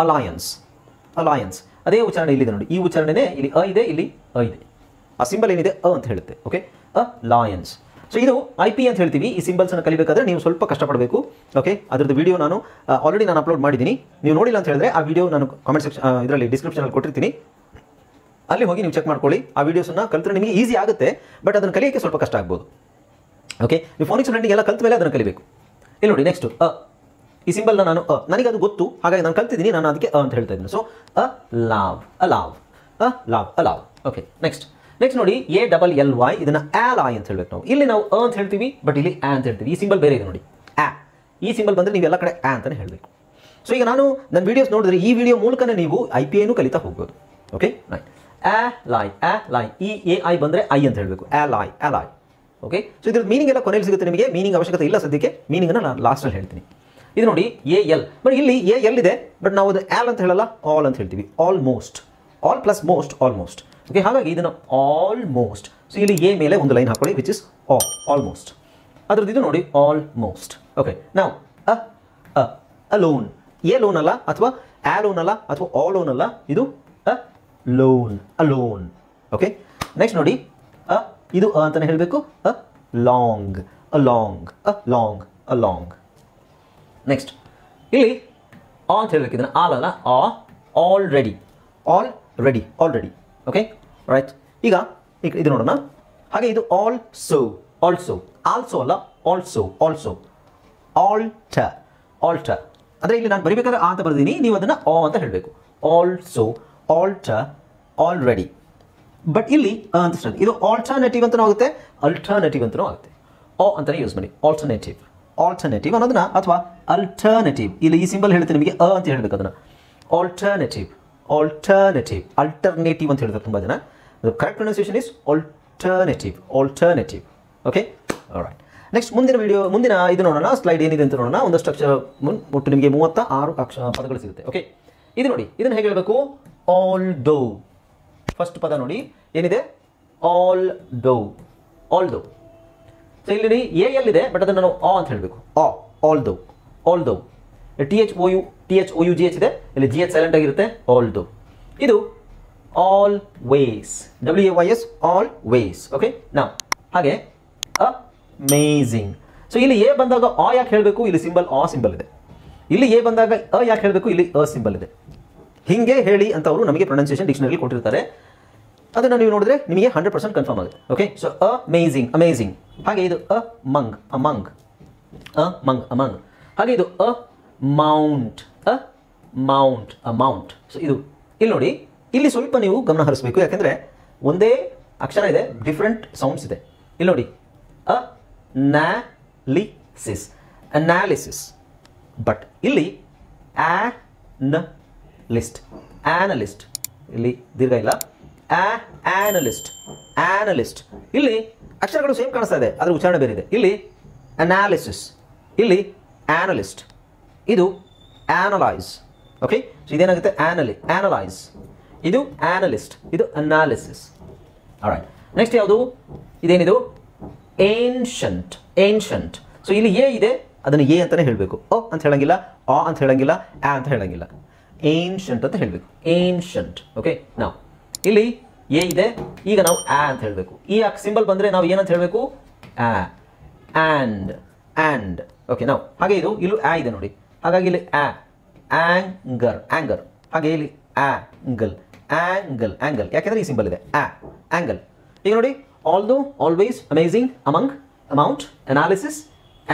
ಅಲಯನ್ಸ್ ಅದೇ ಉಚ್ಚಾರಣೆ ಇಲ್ಲಿದೆ ನೋಡಿ. ಈ ಉಚ್ಚಾರಣೆನೇ ಇಲ್ಲಿ ಇದೆ, ಇಲ್ಲಿ ಇದೆ. ಆ ಸಿಂಬಲ್ ಏನಿದೆ ಅಂತ ಹೇಳುತ್ತೆ. Okay, Lions. ಸೊ ಇದು IP ಅಂತ ಹೇಳ್ತೀವಿ. ಈ ಸಿಂಬಲ್ಸ್ ಅನ್ನು ಕಲಿಬೇಕಾದ್ರೆ ನೀವು ಸ್ವಲ್ಪ ಕಷ್ಟಪಡಬೇಕು. ಓಕೆ, ಅದರದ್ದು ವಿಡಿಯೋ ನಾನು ಆಲ್ರೆಡಿ ಅಪ್ಲೋಡ್ ಮಾಡಿದ್ದೀನಿ. ನೀವು ನೋಡಿಲ್ಲ ಅಂತ ಹೇಳಿದ್ರೆ ಆ ವಿಡಿಯೋ ನಾನು ಕಾಮೆಂಟ್ ಸೆಕ್ಷನ್ ಇದರಲ್ಲಿ ಡಿಸ್ಕ್ರಿಪ್ಷನಲ್ಲಿ ಕೊಟ್ಟಿರ್ತೀನಿ, ಅಲ್ಲಿ ಹೋಗಿ ನೀವು ಚೆಕ್ ಮಾಡ್ಕೊಳ್ಳಿ. ಆ ವಿಡಿಯೋಸನ್ನು ಕಲಿತ್ರೆ ನಿಮಗೆ ಈಸಿ ಆಗುತ್ತೆ, ಬಟ್ ಅದನ್ನು ಕಲಿಯೋಕ್ಕೆ ಸ್ವಲ್ಪ ಕಷ್ಟ ಆಗ್ಬೋದು. ಓಕೆ, ನೀವು ಫೋನಿಕ್ಸ್ ರನ್ನಿಂಗ್ ಎಲ್ಲ ಕಲಿತ ಮೇಲೆ ಅದನ್ನು ಕಲಿಬೇಕು. ಇಲ್ಲಿ ನೋಡಿ, ನೆಕ್ಸ್ಟ್ ಈ ಸಿಂಬಲ್ನ ನಾನು ನನಗೆ ಅದು ಗೊತ್ತು, ಹಾಗಾಗಿ ನಾನು ಕಲ್ತಿದ್ದೀನಿ, ನಾನು ಅದಕ್ಕೆ ಅಂತ ಹೇಳ್ತಾ ಇದ್ದೀನಿ. ಸೊ ಅಲಾವ್. ಓಕೆ, ನೆಕ್ಸ್ಟ್ ನೋಡಿ ALLY, ಇದನ್ನ ಆಲೈ ಅಂತ ಹೇಳ್ಬೇಕು ನಾವು. ಇಲ್ಲಿ ನಾವು ಅಂತ ಹೇಳ್ತೀವಿ, ಬಟ್ ಇಲ್ಲಿ ಅಂತ ಹೇಳ್ತೀವಿ. ಈ ಸಿಂಬಲ್ ಬೇರೆ ಇದೆ ನೋಡಿ, ಈ ಸಿಂಬಲ್ ಬಂದರೆ ನೀವು ಎಲ್ಲ ಕಡೆ ಅಂತಾನೆ ಹೇಳಬೇಕು. ಸೊ ಈಗ ನಾನು ನನ್ನ ವಿಡಿಯೋಸ್ ನೋಡಿದ್ರೆ ಈ ವಿಡಿಯೋ ಮೂಲಕನೇ ನೀವು IPAನು ಕಲಿತಾ ಹೋಗ್ಬೋದು. Okay, right. ಆಲೈ, ಈ AI ಬಂದರೆ ಐ ಅಂತ ಹೇಳಬೇಕು, ಆಲೈ. ಓಕೆ, ಸೊ ಇದ್ರ ಮೀನಿಂಗ್ ಎಲ್ಲ ಕೊನೆಯಲ್ಲಿ ಸಿಗುತ್ತೆ ನಿಮಗೆ. ಮೀನಿಂಗ್ ಅವಶ್ಯಕತೆ ಇಲ್ಲ ಸದ್ಯಕ್ಕೆ, ಮೀನಿಂಗನ್ನು ನಾನು ಲಾಸ್ಟಲ್ಲಿ ಹೇಳ್ತೀನಿ. ಇದು ನೋಡಿ AL, ಬಟ್ ಇಲ್ಲಿ AL ಇದೆ, ಬಟ್ ನಾವು ಅದು ಆಲ್ ಅಂತ ಹೇಳಲ್ಲ, ಆಲ್ ಅಂತ ಹೇಳ್ತೀವಿ. Almost, all plus most, almost. Okay, ಹಾಗಾಗಿ ಇದನ್ನು ಆಲ್ಮೋಸ್ಟ್. ಸೊ ಇಲ್ಲಿ ಎ ಮೇಲೆ ಒಂದು ಲೈನ್ ಹಾಕೊಳ್ಳಿ, ವಿಚ್ ಇಸ್ ಆಲ್ಮೋಸ್ಟ್. ಅದ್ರದ್ದು ಇದು ನೋಡಿ, ಆಲ್ಮೋಸ್ಟ್. ಓಕೆ, ನಾವು ಅಲೋನ್. ಲೋನ್ ಅಲ್ಲ, ಅಥವಾ ಲೋನ್ ಅಲ್ಲ, ಅಥವಾ ಆಲೋನ್ ಅಲ್ಲ, ಇದು ಅಲೋನ್. ಓಕೆ, ನೆಕ್ಸ್ಟ್ ನೋಡಿ, ಇದು ಅಂತಾನೆ ಹೇಳಬೇಕು, ಲಾಂಗ್. ನೆಕ್ಸ್ಟ್ ಇಲ್ಲಿ ಅಂತ ಹೇಳಬೇಕು, ಇದನ್ನು ಆಲ್ ಅಲ್ಲ, ಆಲ್ರೆಡಿ. Okay, right. ಈಗ ಇದು ನೋಡೋಣ. ಹಾಗೆ ಇದು ಆಲ್ಸೋ ಅಲ್ಲ, ಆಲ್ಸೋ ಆಲ್ಟರ್. ಅಂದರೆ ಇಲ್ಲಿ ನಾನು ಬರಿಬೇಕಾದ್ರೆ ಅಂತ ಬರ್ತೀನಿ, ನೀವು ಅದನ್ನು ಅಂತ ಹೇಳಬೇಕು. Also, alter, already. ಬಟ್ ಇಲ್ಲಿ ಅಂತ ಸ್ಟಾರ್ಟ್. ಇದು ಆಲ್ಟರ್ನೇಟಿವ್ ಅಂತಲೂ ಆಗುತ್ತೆ, ಅಲ್ಟರ್ನೇಟಿವ್ ಅಂತಲೂ ಆಗುತ್ತೆ. ಅಂತಲೇ ಯೂಸ್ ಮಾಡಿ, ಆಲ್ಟರ್ನೇಟಿವ್ ಅನ್ನೋದನ್ನ, ಅಥವಾ ಅಲ್ಟರ್ನೇಟಿವ್. ಇಲ್ಲಿ ಈ ಸಿಂಬಲ್ ಹೇಳ್ತೀನಿ ನಿಮಗೆ ಅಂತ ಹೇಳಬೇಕು ಅದನ್ನು. ಆಲ್ಟರ್ನೇಟಿವ್ ಅಂತ ಹೇಳ್ತಾರೆ ತುಂಬ ಜನ. Correct pronunciation is alternative. Okay, right. Next ಮುಂದಿನ ಇದು ನೋಡೋಣ. ಸ್ಲೈಡ್ ಏನಿದೆ ಅಂತ ನೋಡೋಣ. ಒಂದಷ್ಟು ಅಕ್ಷರ ಒಟ್ಟು ನಿಮಗೆ 36 ಪದಗಳು ಸಿಗುತ್ತೆ. ಓಕೆ, ಇದು ನೋಡಿ, ಇದನ್ನು ಹೇಗೆ ಹೇಳಬೇಕು, ಆಲ್ದೋ. ಫಸ್ಟ್ ಪದ ನೋಡಿ ಏನಿದೆ, ಆಲ್ದೋ. ಸೊ ಇಲ್ಲಿ AL ಇದೆ, ಬಟ್ ಅದನ್ನು ನಾವು ಅಂತ ಹೇಳಬೇಕು, ಆಲ್ದೋ. THOUGH ಇದೆ, ಇಲ್ಲಿ GH ಸೈಲೆಂಟ್ ಆಗಿರುತ್ತೆ, ಆಲ್ದೋ. ಇದು ಆಲ್ವೇಸ್, WAYS, ಆಲ್ವೇಸ್. ಓಕೆ, ನಾವು ಹಾಗೆ ಅಮೇಝಿಂಗ್. ಸೊ ಇಲ್ಲಿ ಎ ಬಂದಾಗ ಯಾಕೆ ಹೇಳಬೇಕು, ಇಲ್ಲಿ ಸಿಂಬಲ್ ಇದೆ. ಇಲ್ಲಿ ಎ ಬಂದಾಗ ಯಾಕೆ ಹೇಳಬೇಕು, ಇಲ್ಲಿ ಸಿಂಬಲ್ ಇದೆ. ಹಿಂಗೆ ಹೇಳಿ ಅಂತ ಅವರು ನಮಗೆ ಪ್ರೊನೌನ್ಸಿಯೇಷನ್ ಡಿಕ್ಷನರಿ ಕೊಟ್ಟಿರ್ತಾರೆ. ಅದನ್ನು ನೀವು ನೋಡಿದ್ರೆ ನಿಮಗೆ 100% ಕನ್ಫರ್ಮ್ ಆಗುತ್ತೆ. Okay, so amazing. ಹಾಗೆ ಇದು ಅಮಂಗ್. ಹಾಗೆ ಇದು ಮೌಂಟ್. ಸೊ ಇದು ಇಲ್ಲಿ ನೋಡಿ, ಇಲ್ಲಿ ಸ್ವಲ್ಪ ನೀವು ಗಮನ ಹರಿಸಬೇಕು, ಯಾಕೆಂದರೆ ಒಂದೇ ಅಕ್ಷರ ಇದೆ, ಡಿಫ್ರೆಂಟ್ ಸೌಂಡ್ಸ್ ಇದೆ. ಇಲ್ಲಿ ನೋಡಿ, ಅನಾಲಿಸಿಸ್ ಅನಾಲಿಸಿಸ್. ಬಟ್ ಇಲ್ಲಿ ಲಿಸ್ಟ್ ಆನಲಿಸ್ಟ್, ಇಲ್ಲಿ ದೀರ್ಘ ಇಲ್ಲ, ಆನಲಿಸ್ಟ್ ಆನಲಿಸ್ಟ್. ಇಲ್ಲಿ ಅಕ್ಷರಗಳು ಸೇಮ್ ಕಾಣಿಸ್ತಾ ಇದೆ, ಅದರ ಉಚ್ಚಾರಣೆ ಬೇರೆ ಇದೆ. ಇಲ್ಲಿ ಅನಾಲಿಸಿಸ್, ಇಲ್ಲಿ ಆನಲಿಸ್ಟ್, ಇದು ಆನಲೈಸ್. ಓಕೆ, ಸೊ ಇದೇನಾಗುತ್ತೆ ಆನಲೈಸ್, ಇದು ಆನಲಿಸ್ಟ್, ಇದು ಅನಾಲಿಸಿಸ್. ಆಲ್ರೈಟ್, ನೆಕ್ಸ್ಟ್ ಯಾವುದು ಇದೇನಿದು ಏನ್ಷಂಟ್. ಏನ್ಷಂಟ್, ಸೊ ಇಲ್ಲಿ ಎ ಇದೆ, ಅದನ್ನು ಎ ಅಂತಾನೆ ಹೇಳಬೇಕು. ಓ ಅಂತ ಹೇಳಂಗಿಲ್ಲ, ಆ ಅಂತ ಹೇಳಂಗಿಲ್ಲ, ಆ ಅಂತ ಹೇಳಂಗಿಲ್ಲ, ಏನ್ಷಂಟ್ ಅಂತ ಹೇಳಬೇಕು. ಏನ್ಷಂಟ್. ಓಕೆ, ನಾವು ಇಲ್ಲಿ ಎ ಇದೆ, ಈಗ ನಾವು ಆ ಅಂತ ಹೇಳಬೇಕು. ಈ ಸಿಂಬಲ್ ಬಂದರೆ ನಾವು ಏನಂತ ಹೇಳಬೇಕು? ಆ ಆ್ಯಂಡ್. ಓಕೆ, ನಾವು ಹಾಗೆ ಇದು ಇಲ್ಲೂ ಆ ಇದೆ ನೋಡಿ, ಹಾಗಾಗಿ ಇಲ್ಲಿ ಆಂಗರ್ ಆಂಗರ್, ಹಾಗೆ ಇಲ್ಲಿ ಆಂಗಲ್ ಆಂಗಲ್ ಆಂಗಲ್, ಯಾಕೆಂದರೆ ಈ ಸಿಂಬಲ್ ಇದೆ ಆಂಗಲ್. ಈಗ ನೋಡಿ although, always, amazing, among, amount, analysis,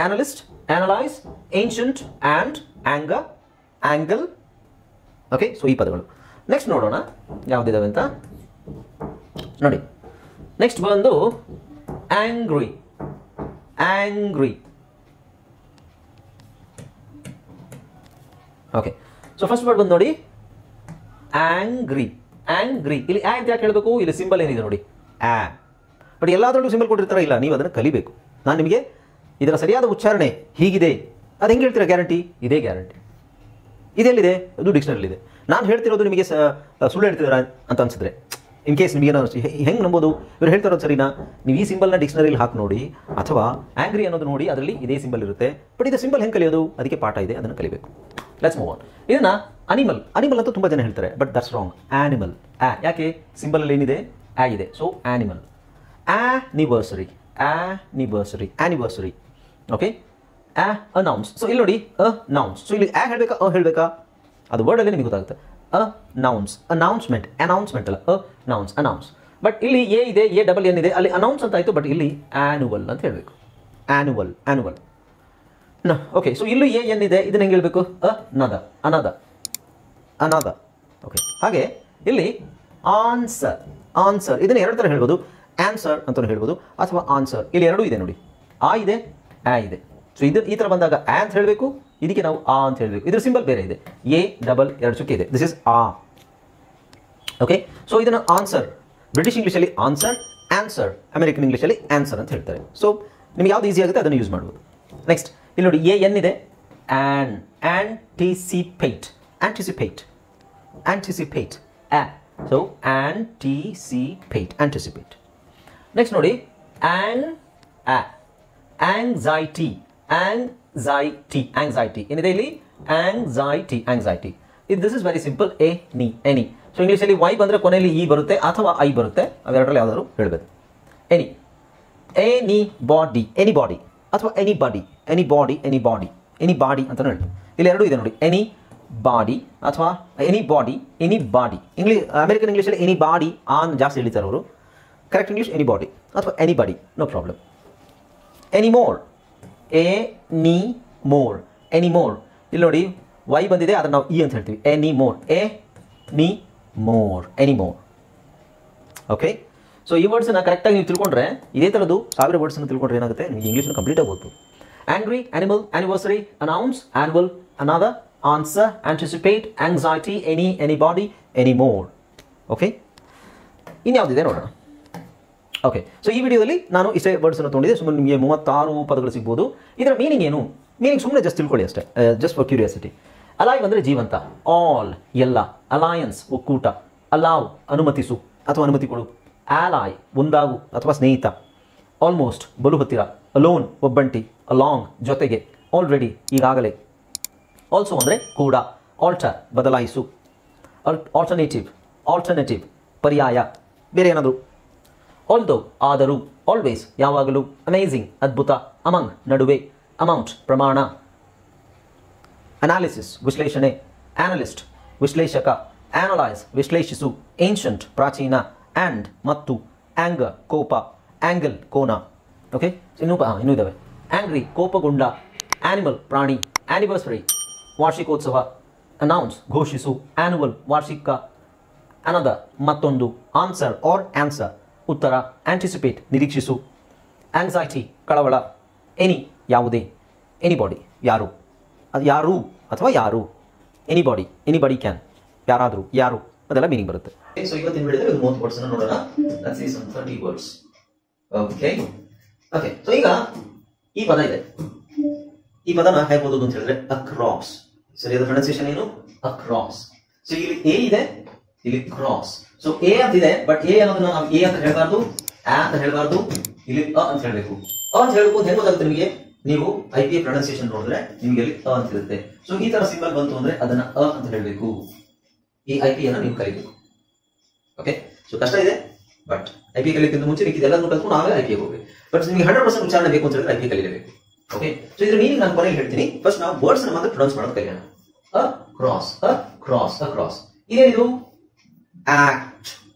analyst, analyse, ancient, and, anger, angle. Okay, so ಈ ಪದಗಳು. ನೆಕ್ಸ್ಟ್ ನೋಡೋಣ ಯಾವುದಿದಾವೆ ಅಂತ ನೋಡಿ. ನೆಕ್ಸ್ಟ್ ಬಂದು angry. Angry. Okay, so first word ಬಂದು ನೋಡಿ ಆಂಗ್ರಿ. ಆಂಗ್ರಿ, ಇಲ್ಲಿ ಆ ಅಂತ ಯಾಕೆ ಹೇಳಬೇಕು? ಇಲ್ಲಿ ಸಿಂಬಲ್ ಏನಿದೆ ನೋಡಿ ಆ. ಬಟ್ ಎಲ್ಲಾದ್ರಲ್ಲೂ ಸಿಂಬಲ್ ಕೊಟ್ಟಿರ್ತಾರ, ಇಲ್ಲ, ನೀವು ಅದನ್ನು ಕಲಿಬೇಕು. ನಾನು ನಿಮಗೆ ಇದರ ಸರಿಯಾದ ಉಚ್ಚಾರಣೆ ಹೀಗಿದೆ, ಅದು ಹೆಂಗೆ ಹೇಳ್ತೀರಾ? ಗ್ಯಾರಂಟಿ ಇದೇ ಗ್ಯಾರಂಟಿ. ಇದೆಲ್ಲಿದೆ? ಅದು ಡಿಕ್ಷನರಿಲಿದೆ. ನಾನು ಹೇಳ್ತಿರೋದು ನಿಮಗೆ ಸುಳ್ಳು ಹೇಳ್ತಿದ್ದೀರಾ ಅಂತ ಅನ್ಸಿದ್ರೆ, ಇನ್ ಕೇಸ್ ನಿಮಗೆ ಹೆಂಗೆ ನಂಬೋದು ಇವ್ರು ಹೇಳ್ತಿರೋದು ಸರಿನಾ? ನೀವು ಈ ಸಿಂಬಲ್ನ ಡಿಕ್ಷನರಿಲಿ ಹಾಕಿ ನೋಡಿ, ಅಥವಾ ಆಂಗ್ರಿ ಅನ್ನೋದು ನೋಡಿ, ಅದರಲ್ಲಿ ಇದೇ ಸಿಂಬಲ್ ಇರುತ್ತೆ. ಬಟ್ ಇದು ಸಿಂಬಲ್ ಹೆಂಗೆ ಕಲಿಯೋದು? ಅದಕ್ಕೆ ಪಾಠ ಇದೆ, ಅದನ್ನು ಕಲಿಬೇಕು. Let's move on. ಇದನ್ನ ಅನಿಮಲ್. ಅನಿಮಲ್ ಅಂತ ತುಂಬ ಜನ ಹೇಳ್ತಾರೆ, ಬಟ್ ದಟ್ಸ್ ರಾಂಗ್. ಆನಿಮಲ್. ಯಾಕೆ? ಸಿಂಬಲಲ್ಲಿ ಏನಿದೆ? ಆ ಇದೆ, so animal. Anniversary. Anniversary. Anniversary. Okay, announce. So ಇಲ್ಲಿ ನೋಡಿ ಅನೌನ್ಸ್. ಸೊ ಇಲ್ಲಿ ಹೇಳಬೇಕಾ ಹೇಳಬೇಕಾ? ಅದು ವರ್ಡಲ್ಲಿ ನಿಮಗೆ ಗೊತ್ತಾಗುತ್ತೆ. ಅನೌನ್ಸ್, ಅನೌನ್ಸ್ಮೆಂಟ್, ಅನೌನ್ಸ್ಮೆಂಟ್ ಅಲ್ಲ, ಅನೌನ್ಸ್, ಅನೌನ್ಸ್. ಬಟ್ ಇಲ್ಲಿ ಎ ಇದೆ, ಎ ಡಬಲ್ ಏನಿದೆ, ಅಲ್ಲಿ ಅನೌನ್ಸ್ ಅಂತ ಆಯಿತು, ಬಟ್ ಇಲ್ಲಿ ಆ್ಯನುವಲ್ ಅಂತ ಹೇಳಬೇಕು. Annual, annual. ಓಕೆ, ಸೊ ಇಲ್ಲೂ ಎ ಏನಿದೆ, ಇದನ್ನ ಹೆಂಗೆ ಹೇಳಬೇಕು? ಅನದ, ಅನದ, ಅನದ. ಓಕೆ, ಹಾಗೆ ಇಲ್ಲಿ ಆನ್ಸರ್. ಆನ್ಸರ್ ಇದನ್ನು ಎರಡು ಥರ ಹೇಳ್ಬೋದು, ಆನ್ಸರ್ ಅಂತಲೂ ಹೇಳ್ಬೋದು, ಅಥವಾ ಆನ್ಸರ್. ಇಲ್ಲಿ ಎರಡೂ ಇದೆ ನೋಡಿ, ಆ ಇದೆ, ಆ ಇದೆ. ಸೊ ಇದು ಈ ಥರ ಬಂದಾಗ ಆ ಅಂತ ಹೇಳಬೇಕು, ಇದಕ್ಕೆ ನಾವು ಆ ಅಂತ ಹೇಳಬೇಕು. ಇದ್ರ ಸಿಂಬಲ್ ಬೇರೆ ಇದೆ, ಎ ಡಬಲ್ ಎರಡು ಚುಕ್ಕೆ ಇದೆ, ದಿಸ್ ಇಸ್ ಆ. ಓಕೆ, ಸೊ ಇದನ್ನು ಆನ್ಸರ್, ಬ್ರಿಟಿಷ್ ಇಂಗ್ಲೀಷಲ್ಲಿ ಆನ್ಸರ್, ಆನ್ಸರ್, ಅಮೆರಿಕನ್ ಇಂಗ್ಲೀಷಲ್ಲಿ ಆನ್ಸರ್ ಅಂತ ಹೇಳ್ತಾರೆ. ಸೊ ನಿಮಗೆ ಯಾವ್ದು ಈಸಿ ಆಗುತ್ತೆ ಅದನ್ನು ಯೂಸ್ ಮಾಡ್ಬೋದು. ನೆಕ್ಸ್ಟ್ ಇಲ್ಲಿ ನೋಡಿ ಎ ಎನ್ ಇದೆ, anticipate. Anticipate, anticipate, so anticipate, anticipate. Next ನೋಡಿ ಆಂಗ್ಸೈಟಿ. ಆಂಗ್ಸೈಟಿ, ಆಂಗ್ಸೈಟಿ ಏನಿದೆ ಇಲ್ಲಿ? Anxiety, anxiety. This is very simple, any. So ಇಂಗ್ಲೀಷಲ್ಲಿ ವೈ ಬಂದರೆ ಕೊನೆಯಲ್ಲಿ ಇ ಬರುತ್ತೆ ಅಥವಾ ಐ ಬರುತ್ತೆ, ಅವೆರಡರಲ್ಲಿ ಯಾವ್ದಾದ್ರು ಹೇಳಬೇಕು. ಎನಿ ಬಾಡಿ, ಎನಿ ಬಾಡಿ, ಅಥವಾ any body, any body, any body, any body ಅಂತ ಹೇಳಿ. ಇಲ್ಲಿ ಎರಡೂ ಇದೆ ನೋಡಿ, ಎನಿ ಬಾಡಿ ಅಥವಾ any body, any body. American ಇಂಗ್ಲೀಷಲ್ಲಿ ಎನಿ ಬಾಡಿ ಆನ್ ಜಾಸ್ತಿ ಹೇಳಿದ್ದಾರೆ ಅವರು. ಕರೆಕ್ಟ್ ಇಂಗ್ಲೀಷ್ ಎನಿ ಬಾಡಿ ಅಥವಾ any body, no problem. Any more, any more, any more. ಇಲ್ಲಿ ನೋಡಿ ವೈ ಬಂದಿದೆ, ಅದನ್ನು ನಾವು ಇ ಅಂತ ಹೇಳ್ತೀವಿ. Any more, any more, any more. Okay, so ಈ ವರ್ಡ್ಸನ್ನು ಕರೆಕ್ಟಾಗಿ ನೀವು ತಿಳ್ಕೊಂಡ್ರೆ, ಇದೇ ಥರದ್ದು 1000 ವರ್ಡ್ಸನ್ನು ತಿಳ್ಕೊಂಡ್ರೆ ಏನಾಗುತ್ತೆ, ನಿಮಗೆ ಇಂಗ್ಲೀಷನ್ನು ಕಂಪ್ಲೀಟಾಗಿ ಓದ್ಬೋದು. Angry, animal, anniversary, announce, annual, another, answer, anticipate, anxiety, any body, any more. Okay, ಇನ್ಯಾವುದಿದೆ ನೋಡೋಣ. ಓಕೆ, ಸೊ ಈ ವಿಡಿಯೋದಲ್ಲಿ ನಾನು ಇಷ್ಟೇ ವರ್ಡ್ಸನ್ನು ತೊಗೊಂಡಿದ್ದೆ. ಸುಮ್ಮನೆ ನಿಮಗೆ 36 ಪದಗಳು ಸಿಗ್ಬೋದು. ಇದರ ಮೀನಿಂಗ್ ಏನು? ಮೀನಿಂಗ್ ಸುಮ್ಮನೆ ಜಸ್ಟ್ ತಿಳ್ಕೊಳ್ಳಿ ಅಷ್ಟೇ, ಜಸ್ಟ್ ಫಾರ್ ಕ್ಯೂರಿಯಾಸಿಟಿ. ಅಲೈವ್ ಅಂದರೆ ಜೀವಂತ, ಆಲ್ ಎಲ್ಲ, ಅಲಯನ್ಸ್ ಒಕ್ಕೂಟ, ಅಲಾವ್ ಅನುಮತಿಸು ಅಥವಾ ಅನುಮತಿ ಕೊಡು, ಆಲಾಯ್ ಒಂದಾಗು ಅಥವಾ ಸ್ನೇಹಿತ, ಆಲ್ಮೋಸ್ಟ್ ಬಲು ಹತ್ತಿರ, ಅಲೋನ್ ಒಬ್ಬಂಟಿ, ಅಲಾಂಗ್ ಜೊತೆಗೆ, ಆಲ್ರೆಡಿ ಈಗಾಗಲೇ, ಆಲ್ಸೋ ಅಂದರೆ ಕೂಡ, ಆಲ್ಟರ್ ಬದಲಾಯಿಸು, ಆಲ್ಟರ್ನೇಟಿವ್, ಆಲ್ಟರ್ನೇಟಿವ್ ಪರ್ಯಾಯ, ಬೇರೆ ಏನಾದರೂ, ಆಲ್ದೋ ಆದರೂ, ಆಲ್ವೇಸ್ ಯಾವಾಗಲೂ, ಅಮೇಝಿಂಗ್ ಅದ್ಭುತ, ಅಮಂಗ್ ನಡುವೆ, ಅಮೌಂಟ್ ಪ್ರಮಾಣ, ಅನಾಲಿಸಿಸ್ ವಿಶ್ಲೇಷಣೆ, ಆನಲಿಸ್ಟ್ ವಿಶ್ಲೇಷಕ, ಆನಲೈಸ್ ವಿಶ್ಲೇಷಿಸು, ಏನ್ಷಂಟ್ ಪ್ರಾಚೀನ, ಆ್ಯಂಡ್ ಮತ್ತು, ಆಂಗರ್ ಕೋಪ, ಆಂಗಲ್ ಕೋನ. ಓಕೆ, ಇನ್ನೂ ಇದ್ದಾವೆ. ಆಂಗ್ರಿ ಕೋಪಗೊಂಡ, ಆನಿಮಲ್ ಪ್ರಾಣಿ, ಆನಿವರ್ಸರಿ ವಾರ್ಷಿಕೋತ್ಸವ, ಅನೌನ್ಸ್ ಘೋಷಿಸು, ಆನ್ಯುವಲ್ ವಾರ್ಷಿಕ, ಅನದರ್ ಮತ್ತೊಂದು, ಆನ್ಸರ್ ಆರ್ ಆನ್ಸರ್ ಉತ್ತರ, ಆಂಟಿಸಿಪೇಟ್ ನಿರೀಕ್ಷಿಸು, ಆಂಗ್ಸೈಟಿ ಕಳವಳ, ಎನಿ ಯಾವುದೇ, ಎನಿಬಾಡಿ, ಯಾರು, ಅದು ಯಾರು ಅಥವಾ ಯಾರು, ಎನಿಬಾಡಿ ಕ್ಯಾನ್, ಯಾರಾದರೂ, ಯಾರು, ಅದೆಲ್ಲ ಮೀನಿಂಗ್ ಬರುತ್ತೆ. ಸೊ ಇವತ್ತಿನ ವಿಡಿಯೋದಲ್ಲಿ ಒಂದು 30 ವರ್ಡ್ಸ್ ನೋಡೋಣ. Let's see some 30 words. Okay okay. So ಈಗ ಈ ಪದ ಇದೆ, ಈ ಪದನ ಹೇಗೆ ಓದೋದು ಅಂತ ಹೇಳಿದ್ರೆ ಅಕ್ರಾಸ್. ಸರಿಯಾದ ಪ್ರೊನೌನ್ಸಿಯೇಷನ್ ಏನು? ಅಕ್ರಾಸ್. ಸೊ ಇಲ್ಲಿ ಎ ಇದೆ, ಇಲ್ಲಿ ಕ್ರಾಸ್. ಸೊ ಎ ಅಂತ ಇದೆ, ಬಟ್ ಎ ಅನ್ನೋದನ್ನ ನಾವು ಎ ಅಂತ ಹೇಳಬಾರ್ದು, ಆ ಅಂತ ಹೇಳಬಾರ್ದು, ಇಲ್ಲಿ ಅ ಅಂತ ಹೇಳಬೇಕು. ಅ ಅಂತ ಹೇಳಬೇಕು ಅಂತ ಹೆಂಗ್ ಗೊತ್ತಾಗುತ್ತೆ ನಿಮಗೆ? ನೀವು IPA ಪ್ರೊನೌನ್ಸಿಯೇಷನ್ ನೋಡಿದ್ರೆ ನಿಮಗೆ ಅಲ್ಲಿ ಅ ಅಂತ ಇರುತ್ತೆ. ಸೊ ಈ ತರ ಸಿಂಬಲ್ ಬಂತು ಅಂದ್ರೆ ಅದನ್ನ ಅ ಅಂತ ಹೇಳಬೇಕು. ಈ IPA ಅನ್ನ ನೀವು ಕಲಿಬೇಕು. ಓಕೆ. ಸೊ ಕಷ್ಟ ಇದೆ, ಬಟ್ IPA ಕಲಿಯೋಕ್ಕಿಂತ ಮುಂಚೆ ನೀವು ಇದೆಲ್ಲದನ್ನು ಕಲ್ತ್ಕೊಂಡು ಆಮೇಲೆ IPA ಹೋಗ್ಬೇಕು. ಬಟ್ ನಿಮಗೆ 100% ಉಚ್ಚಾರಣೆ ಬೇಕು ಅಂತ ಹೇಳಿದ್ರೆ IPA ಕಲಿಯಬೇಕು. ಓಕೆ. ಸೊ ಇದ್ರ ಮೀನಿಂಗ್ ನಾನು ಕೊನೆಗೆ ಹೇಳ್ತೀನಿ. ಫಸ್ಟ್ ನಾವು ವರ್ಡ್ಸ್ ಮಾತ್ರ ಪ್ರೊನೌನ್ಸ್ ಮಾಡೋದು ಕಲಿಯೋಣ. ಅ ಕ್ರಾಸ್, ಅ ಕ್ರಾಸ್, ಅ ಕ್ರಾಸ್. ಇದೇನಿದು? ಆಕ್ಟ್.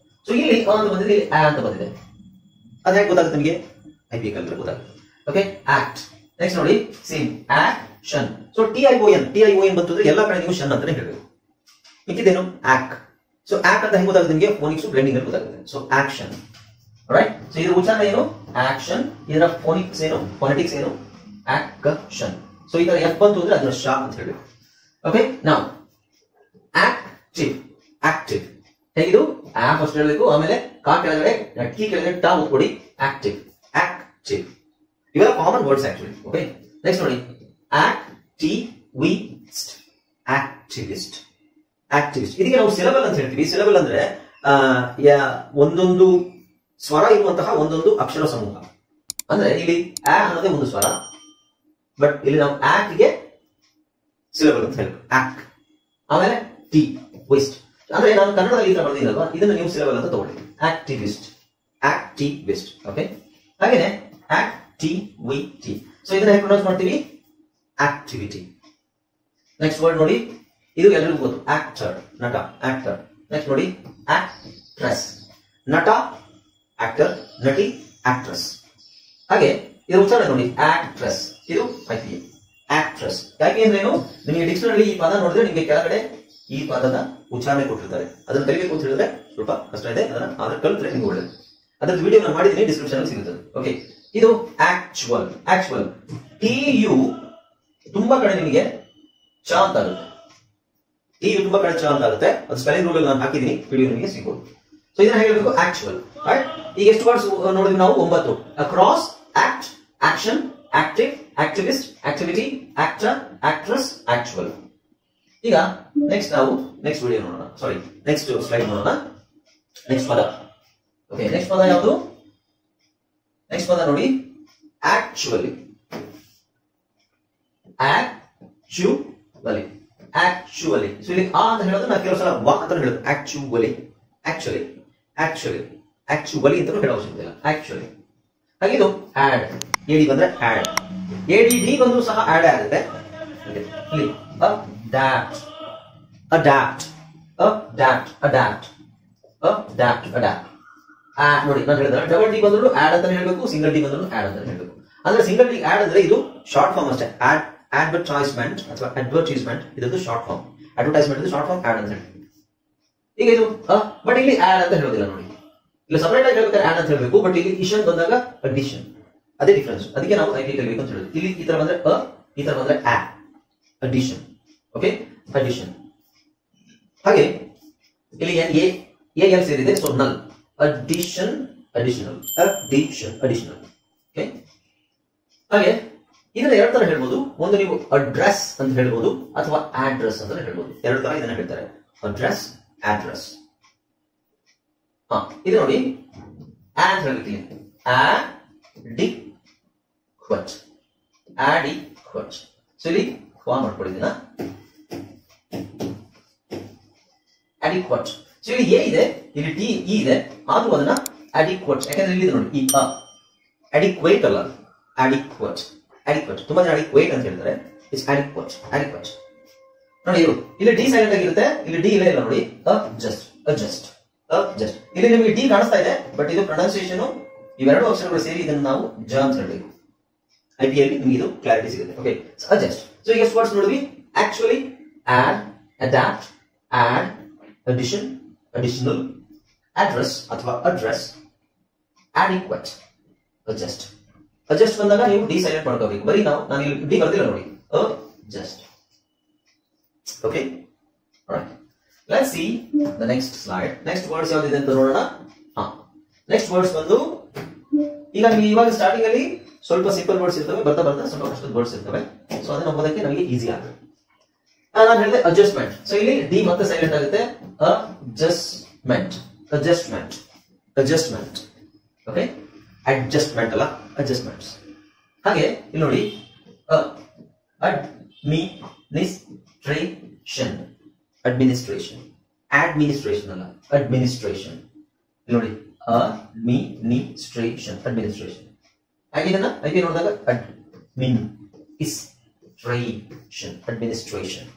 ಸೊ ಇಲ್ಲಿ ಅ ಅಂತ ಬಂದಿದೆ, ಇಲ್ಲಿ ಆ ಅಂತ ಬಂದಿದೆ. ಅದು ಹೇಗೆ ಗೊತ್ತಾಗುತ್ತೆ ನಿಮಗೆ? IPA ಕಲಿತ್ರೆ ಗೊತ್ತಾಗುತ್ತೆ. ಓಕೆ. ಆಕ್ಟ್. ನೆಕ್ಸ್ಟ್ ನೋಡಿ, ಸೇಮ್ ಆಕ್ಷನ್. ಸೊ TION ಬಂತು ಅಂದ್ರೆ ಎಲ್ಲ ಕಡೆ ನೀವು ಶನ್ ಅಂತಾನೆ ಹೇಳಬೇಕು. ಮಿಕ್ಕಿದೇನು? ಆಕ್. ಸೊ ಆಕ್ ಅಂತ ಹೆಂಗ್ ಗೊತ್ತಾಗುತ್ತೆ ನಿಮಗೆ? ಫೋನಿಕ್ಸ್ ಬ್ಲೆಂಡಿಂಗ್ ಅಲ್ಲಿ ಗೊತ್ತಾಗುತ್ತೆ. So action. ರೈಟ್. ಸೊ ಇದರ ಉಚ್ಚಾರಣೆ ಏನು? ಆಕ್ಷನ್. ಇದರ ಫೋನಿಕ್ಸ್ ಏನು? ಫೋನೆಟಿಕ್ಸ್ ಏನು? ಆಕ್ಷನ್. ಸೊ ಇದರ ಎಫ್ ಬಂತು ಅಂದ್ರೆ ಅದರ ಶಾ ಅಂತ ಹೇಳಬೇಕು. ಓಕೆ. ನಾವು ಆಕ್ಟಿವ್, ಆಕ್ಟಿವ್ ಹೇಗಿದು? ಆ ಫಸ್ಟ್ ಹೇಳಬೇಕು, ಆಮೇಲೆ ಕಾ ಕೆಳಗಡೆ ಕಿ ಕೆಳಗಡೆ ಟಾ ಓದ್ಕೊಡಿ. Active, active. ಇವೆಲ್ಲ common words actually. Okay. Next ನೋಡಿ, ಆಕ್ಟಿವಿಸ್ಟ್, ಆಕ್ಟಿವಿಸ್ಟ್, ಆಕ್ಟಿವಿಸ್ಟ್. ಇದಕ್ಕೆ ನಾವು ಸಿಲಬಲ್ ಅಂತ ಹೇಳ್ತೀವಿ. ಸಿಲಬಲ್ ಅಂದ್ರೆ ಒಂದೊಂದು ಸ್ವರ ಇರುವಂತಹ ಒಂದೊಂದು ಅಕ್ಷರ ಸಮೂಹ. ಅಂದ್ರೆ ಇಲ್ಲಿ ಆ ಅನ್ನೋದೇ ಒಂದು ಸ್ವರ, ಬಟ್ ಇಲ್ಲಿ ನಾವು ಆಕ್ಗೆ ಸಿಲಬಲ್ ಅಂತ ಹೇಳ್ಬೇಕು. ಆಕ್. ಆಮೇಲೆ ಟಿ, ವಿಸ್ಟ್. ಅಂದ್ರೆ ನಾನು ಕನ್ನಡದಲ್ಲಿ ಈ ತರ ಬರ್ದಿಲ್ಲಲ್ವಾ, ಇದನ್ನ ನೀವು ಸಿಲಬಲ್ ಅಂತ ತಗೊಳ್ಳಿ. Activist, activist. ಓಕೆ. ಹಾಗೇನೆ ಆಕ್ಟಿವಿಟಿ. ಸೊ ಇದನ್ನ ಹೇಗೆ ಪ್ರೊನೌನ್ಸ್ ಮಾಡ್ತೀವಿ? ಆಕ್ಟಿವಿಟಿ. ನೆಕ್ಸ್ಟ್ ವರ್ಡ್ ನೋಡಿ, ಇದು ಎಲ್ಲರಿಗೂ ಗೊತ್ತು. ಆಕ್ಟರ್, ನಟ, ಆಕ್ಟರ್. ನೆಕ್ಸ್ಟ್ ನೋಡಿ, ಆಕ್ಟ್ರೆಸ್, ನಟ, ಆಕ್ಟರ್, ನಟಿ, ಆಕ್ಟ್ರೆಸ್. ಹಾಗೆ ಇದರ ಉಚ್ಚಾರಣೆ ನೋಡಿ, ಆಕ್ಟ್ರೆಸ್. ಇದು IPA. ಆಕ್ಟ್ರೆಸ್. ಯಾಕೆ ಅಂದ್ರೆ ಏನು? ನಿಮಗೆ ಡಿಕ್ಷನರಿ ಈ ಪದ ನೋಡಿದ್ರೆ ನಿಮಗೆ ಕೆಳಗಡೆ ಈ ಪದದ ಉಚ್ಚಾರಣೆ ಕೊಟ್ಟಿರ್ತಾರೆ. ಅದನ್ನ ಕಲಿಬೇಕು ಅಂತ ಹೇಳಿದ್ರೆ ಸ್ವಲ್ಪ ಕಷ್ಟ ಇದೆ. ಅದನ್ನ ಆದ್ರೆ ಕಲಿತ್ರೆ ನಿಮ್ಗೆ ಒಳ್ಳೆಯದು. ಅದರ ವಿಡಿಯೋ ನಾನು ಮಾಡಿದ್ದೀನಿ, ಡಿಸ್ಕ್ರಿಪ್ಷನ್ ಅಲ್ಲಿ ಸಿಗುತ್ತದೆ. ಓಕೆ. ಇದು ಆಕ್ಚುವಲ್. ಆಕ್ಚುವಲ್ TU ತುಂಬಾ ಕಡೆ ನಿಮಗೆ ಚ ಅಂತ ಆಗುತ್ತೆ. TU ತುಂಬಾ ಕಡೆ ಚ ಅಂತ ಆಗುತ್ತೆ. ಅದು ಸ್ಪೆಲ್ಲಿಂಗ್ ರೂಲ್ ನಾನು ಹಾಕಿದ್ದೀನಿ, ವಿಡಿಯೋ ನಿಮಗೆ ಸಿಗೋದು. ಸೊ ಇದನ್ನ ಹೇಳಬೇಕು ಆಕ್ಚುವಲ್. ರೈಟ್. ಈಗ ಎಷ್ಟು ವರ್ಡ್ಸ್ ನೋಡಿದ್ವಿ ನಾವು? 9. Across, act, action, active, activist, activity, actor, actress, actual. ಈಗ ನೆಕ್ಸ್ಟ್ ನಾವು ನೆಕ್ಸ್ಟ್ ವಿಡಿಯೋ ನೋಡೋಣ. ಸಾರಿ, ನೆಕ್ಸ್ಟ್ ಸ್ಲೈಡ್ ನೋಡೋಣ. ನೆಕ್ಸ್ಟ್ ಪದ. ಓಕೆ. ನೆಕ್ಸ್ಟ್ ಪದ ಯಾವುದು? ನೆಕ್ಸ್ಟ್ ಪದ ನೋಡಿ, ಆಕ್ಚುವಲಿ. Actually, actually. ಸೊ ಇಲ್ಲಿ ಆ ಅಂತ ಹೇಳೋದು ನಾವು ಕೆಲವು ಸಲ ವಾ ಅಂತ ಹೇಳೋದು. ಆಕ್ಚುವಲಿ, ಆಕ್ಚುವಲಿ, ಆಕ್ಚುವಲಿ, ಆಕ್ಚುವಲಿ ಅಂತ ಹೇಳೋ ಅವಶ್ಯಕತೆ ಇಲ್ಲ. ಆಕ್ಚುವಲಿ. ಹಾಗೆ ಇದು ಆಡ್. AD ಬಂದ್ರೆ ಆಡ್. ADD ಬಂದ್ರು ಸಹ ಆಡ್ ಆಗುತ್ತೆ. ಇಲ್ಲಿ adapt, adapt, adapt, adapt, adapt, adapt. ನೋಡಿ ನಾನು ಹೇಳಿದ್ರೆ ಡಬಲ್ ಡಿ ಬಂದ್ರು ಆಡ್ ಅಂತ ಹೇಳಬೇಕು, ಸಿಂಗಲ್ ಡಿ ಬಂದ್ರು ಆಡ್ ಅಂತ ಹೇಳಬೇಕು. ಅಂದ್ರೆ ಸಿಂಗಲ್ ಡಿ ಆಡ್ ಅಂದ್ರೆ ಇದು ಶಾರ್ಟ್ ಫಾರ್ಮ್ ಅಷ್ಟೇ. ಅಡ್ವರ್ಟೈಸ್ಮೆಂಟ್ ಅಥವಾ ಅಡ್ವರ್ಟೈಸ್ಮೆಂಟ್ ಇದೊಂದು ಶಾರ್ಟ್ ಫಾರ್ಮ್. ಅಡ್ವರ್ಟೈಸ್ಮೆಂಟ್ ಇದು ಶಾರ್ಟ್ ಫಾರ್ಮ್, ಆಡ್ ಅಂತ ಹೇಳಿ. ಈಗ ಇದು ಬಟ್ ಇಲ್ಲಿ ಆಡ್ ಅಂತ ಹೇಳೋದಿಲ್ಲ ನೋಡಿ. ಇಲ್ಲಿ ಸಪರೇಟ್ ಆಗಿ ಹೇಳ್ಬೇಕಾದ್ರೆ ಆಡ್ ಅಂತ ಹೇಳಬೇಕು, ಬಟ್ ಇಲ್ಲಿ ಇಷನ್ ಬಂದಾಗ ಅಡಿಷನ್. ಅದೇ ಡಿಫರೆನ್ಸ್. ಅದಕ್ಕೆ ನಾವು IPA ಕಲಿಬೇಕು ಅಂತ ಹೇಳೋದು. ಇಲ್ಲಿ ಈ ತರ ಬಂದ್ರೆ ಈ ತರ ಬಂದ್ರೆ ಅಡಿಷನ್. ಓಕೆ. ಅಡಿಷನ್. ಹಾಗೆ ಇಲ್ಲಿ ಎಲ್ ಸೇರಿದೆ, ಸೊ ನಲ್. Addition, additional, addition, additional. Okay. ಹಾಗೆ ಇದನ್ನ ಎರಡು ತರ ಹೇಳ್ಬೋದು. ಒಂದು ನೀವು ಅಡ್ರೆಸ್ ಅಂತ ಹೇಳ್ಬೋದು ಅಥವಾ ಅಡ್ರೆಸ್ ಅಂತ ಹೇಳ್ಬೋದು. ಎರಡು ತರ ಇದನ್ನ ಹೇಳ್ತಾರೆ. Address, address. ಇದು ನೋಡಿ, ಅಂತ ಹೇಳ್ತೀನಿ. adequate, adequate. ಸೊ ಇಲ್ಲಿ ಫಾರ್ಮ್ ಮಾಡ್ಕೊಂಡಿದ್ದೀನ. adequate. ಸೊ ಇಲ್ಲಿ ಎ ಇದೆ, ಇಲ್ಲಿ ಟಿ ಇ ಇದೆ, ಆದ್ರೂ ಅದನ್ನ adequate. ಯಾಕಂದ್ರೆ ಇಲ್ಲಿ ನೋಡಿ, ಈ adequate ಅಲ್ಲ, adequate, adequate. ತುಂಬಾ ಜನ adequate ಅಂತ ಹೇಳ್ತಾರೆ. It's adequate, adequate. ನೋಡಿ ಇದು ಇಲ್ಲಿ ಡಿ ಸೈಲೆಂಟ್ ಆಗಿರುತ್ತೆ, ಇಲ್ಲಿ ಡಿ ಇಲ್ಲ ನೋಡಿ. adjust, adjust, adjust. ಇಲ್ಲಿ ನಿಮಗೆ ಡಿ ಕಾಣಿಸ್ತಾ ಇದೆ, ಬಟ್ ಇದು ಪ್ರೊನೌನ್ಸಿಯೇಷನ್ ಇವೆರಡು ಅಕ್ಷರಗಳು ಸೇರಿ ಇದನ್ನು ನಾವು ಜ ಅಂತ ಹೇಳಬೇಕು. IPA ಅಲ್ಲಿ ನಿಮಗೆ ಇದು ಕ್ಲಾರಿಟಿ ಸಿಗುತ್ತೆ. ಓಕೆ. adjust. ಸೊ ಈಗ ಎಷ್ಟು ವರ್ಡ್ಸ್ ನೋಡಿದ್ವಿ? Actually, add, adapt, add, addition, additional, address ಅಥವಾ ಅಡ್ರೆಸ್, adequate, adjust. ಅಡ್ಜಸ್ಟ್ ಬಂದಾಗ ನೀವು ಡಿ ಸೈಲೆಂಟ್ ಮಾಡ್ಕೋಬೇಕು. ಬರೀ ನಾನು ಇಲ್ಲಿ ಡಿ ಬರ್ದಿಲ್ಲ ನೋಡಿ, just. Okay, let's see the next slide. Next words ಯಾವ್ದಿದೆ ಅಂತ ನೋಡೋಣ. ನೆಕ್ಸ್ಟ್ ವರ್ಡ್ಸ್ ಬಂದು ಈಗ ನಿಮಗೆ ಇವಾಗ ಸ್ಟಾರ್ಟಿಂಗ್ ಅಲ್ಲಿ ಸ್ವಲ್ಪ ಸಿಂಪಲ್ ವರ್ಡ್ಸ್ ಇರ್ತವೆ, ಬರ್ತಾ ಬರ್ತಾ ಸ್ವಲ್ಪ ಕಷ್ಟದ ವರ್ಡ್ಸ್ ಇರ್ತವೆ. ಸೊ ಅದನ್ನ ಓದೋದಕ್ಕೆ ನಮಗೆ ಈಸಿ ಆಗುತ್ತೆ. ನಾನು ಹೇಳಿದೆ ಅಡ್ಜಸ್ಟ್ಮೆಂಟ್. ಸೊ ಇಲ್ಲಿ ಡಿ ಮತ್ತೆ ಸೈಲೆಂಟ್ ಆಗುತ್ತೆ. Adjustment, adjustment, adjustment. Okay, adjustment ಅಲ್ಲ, ಅಡ್ಜಸ್ಟ್ಮೆಂಟ್ಸ್. ಹಾಗೆ ಇಲ್ಲಿ ನೋಡಿ ಅಡ್ಮಿನಿಸ್ಟ್ರೇಷನ್, ಅಡ್ಮಿನಿಸ್ಟ್ರೇಷನ್, ಅಡ್ಮಿನಿಸ್ಟ್ರೇಷನ್ ಅಲ್ಲ, ಅಡ್ಮಿನಿಸ್ಟ್ರೇಷನ್. ಇಲ್ಲಿ ನೋಡಿ ಅಡ್ಮಿನಿಸ್ಟ್ರೇಷನ್, ಅಡ್ಮಿನಿಸ್ಟ್ರೇಷನ್. ಹಾಗೆ ಇದನ್ನ ಐಪಿ ನೋಡಿದಾಗ ಅಡ್ಮಿನಿಸ್ಟ್ರೇಷನ್, ಅಡ್ಮಿನಿಸ್ಟ್ರೇಷನ್.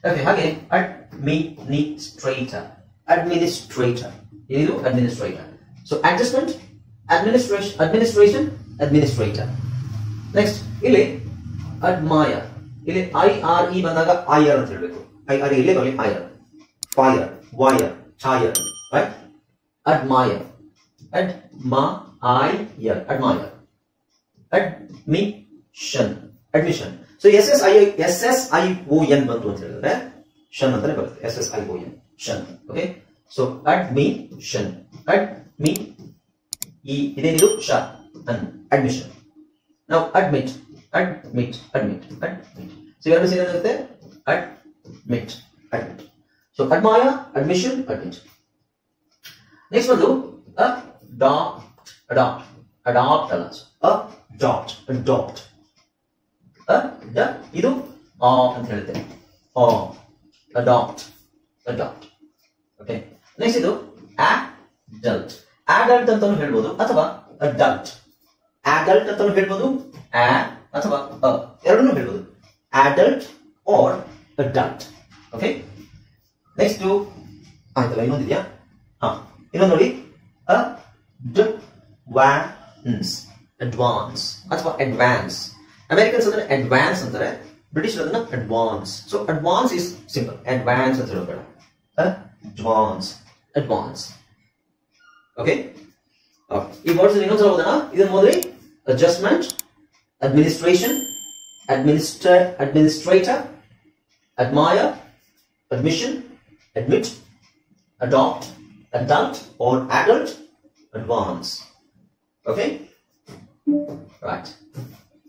ಓಕೆ, ಹಾಗೆ ಅಡ್ಮಿನಿಸ್ಟ್ರೇಟರ್, ಅಡ್ಮಿನಿಸ್ಟ್ರೇಟರ್. ಇದು administrator. So adjustment, administration, administration, administrator. Next ಇಲ್ಲಿ ಅಡ್ಮೈರ್. ಇಲ್ಲಿ IRE ಬಂದಾಗ ಐಯರ್ ಅಂತ ಹೇಳಬೇಕು. IRE ಇಲ್ಲೇ ಬರಲಿ, ire, fire, wire, choir, right? Admire, admire, admire. Admission, admission. So SSION ಬಂತು ಅಂತ ಹೇಳಿದ್ರೆ ಶನ್ ಅಂತಾನೆ ಬರುತ್ತೆ. SSION, ಶನ್. ಓಕೆ, ಸೊ ಅಡ್ಮಿಷನ್, ಇದೇನಿದು ಶ, ಅಡ್ಮಿಷನ್. ನಾವು admit, admit, admit, admit. So ಎರಡು ಸೇರಿ ಏನಾಗುತ್ತೆ? Admit, admit. So admire, admission, admit. Next ಒಂದು ಅಡಾಪ್ಟ್, ಅಡಾಪ್ಟ್, ಅಡಾಪ್ಟ್ ಅಲ್ಲ, ಅಡಾಪ್ಟ್, ಅಡಾಪ್ಟ್. ಇದು ಅಂತ ಹೇಳುತ್ತೆ, ಅಡಾಪ್ಟ್, ಅಡಾಪ್ಟ್. ಓಕೆ, ನೆಕ್ಸ್ಟ್ ಇದು ಅಡಲ್ಟ್. ಅಡಲ್ಟ್ ಅಂತಾನು ಹೇಳ್ಬೋದು ಅಥವಾ ಅಡಲ್ಟ್. ಅಡಲ್ಟ್ ಅಂತಾನು ಹೇಳ್ಬೋದು, ಅಥವಾ ಎರಡನ್ನೂ ಹೇಳ್ಬೋದು. Adult or adult. Okay, next ಆಯ್ತಲ್ಲ, ಇನ್ನೊಂದಿದೆಯಾ? ಇನ್ನೊಂದು ನೋಡಿ, ಅಡ್ವಾನ್ಸ್, ಅಡ್ವಾನ್ಸ್ ಅಥವಾ ಅಡ್ವಾನ್ಸ್. ಅಮೆರಿಕನ್ಸ್ ಅಂದ್ರೆ ಅಡ್ವಾನ್ಸ್ ಅಂತಾರೆ, ಬ್ರಿಟಿಷ್ ಅದನ್ನ advance. So advance is simple, advance ಅಂತ ಹೇಳಬೇಡ, ಅಡ್ವಾನ್ಸ್, ಅಡ್ವಾನ್ಸ್. ಓಕೆ, ಈ ವರ್ಡ್ಸ್ ಇನ್ನೊಂದ್ಸಲ ಓದೋಣ. ಇದನ್ನ ಓದ್ರಿ. Adjustment, administration, administrator, admire, admission, admit, adapt, adult or adult, advance. Okay, right.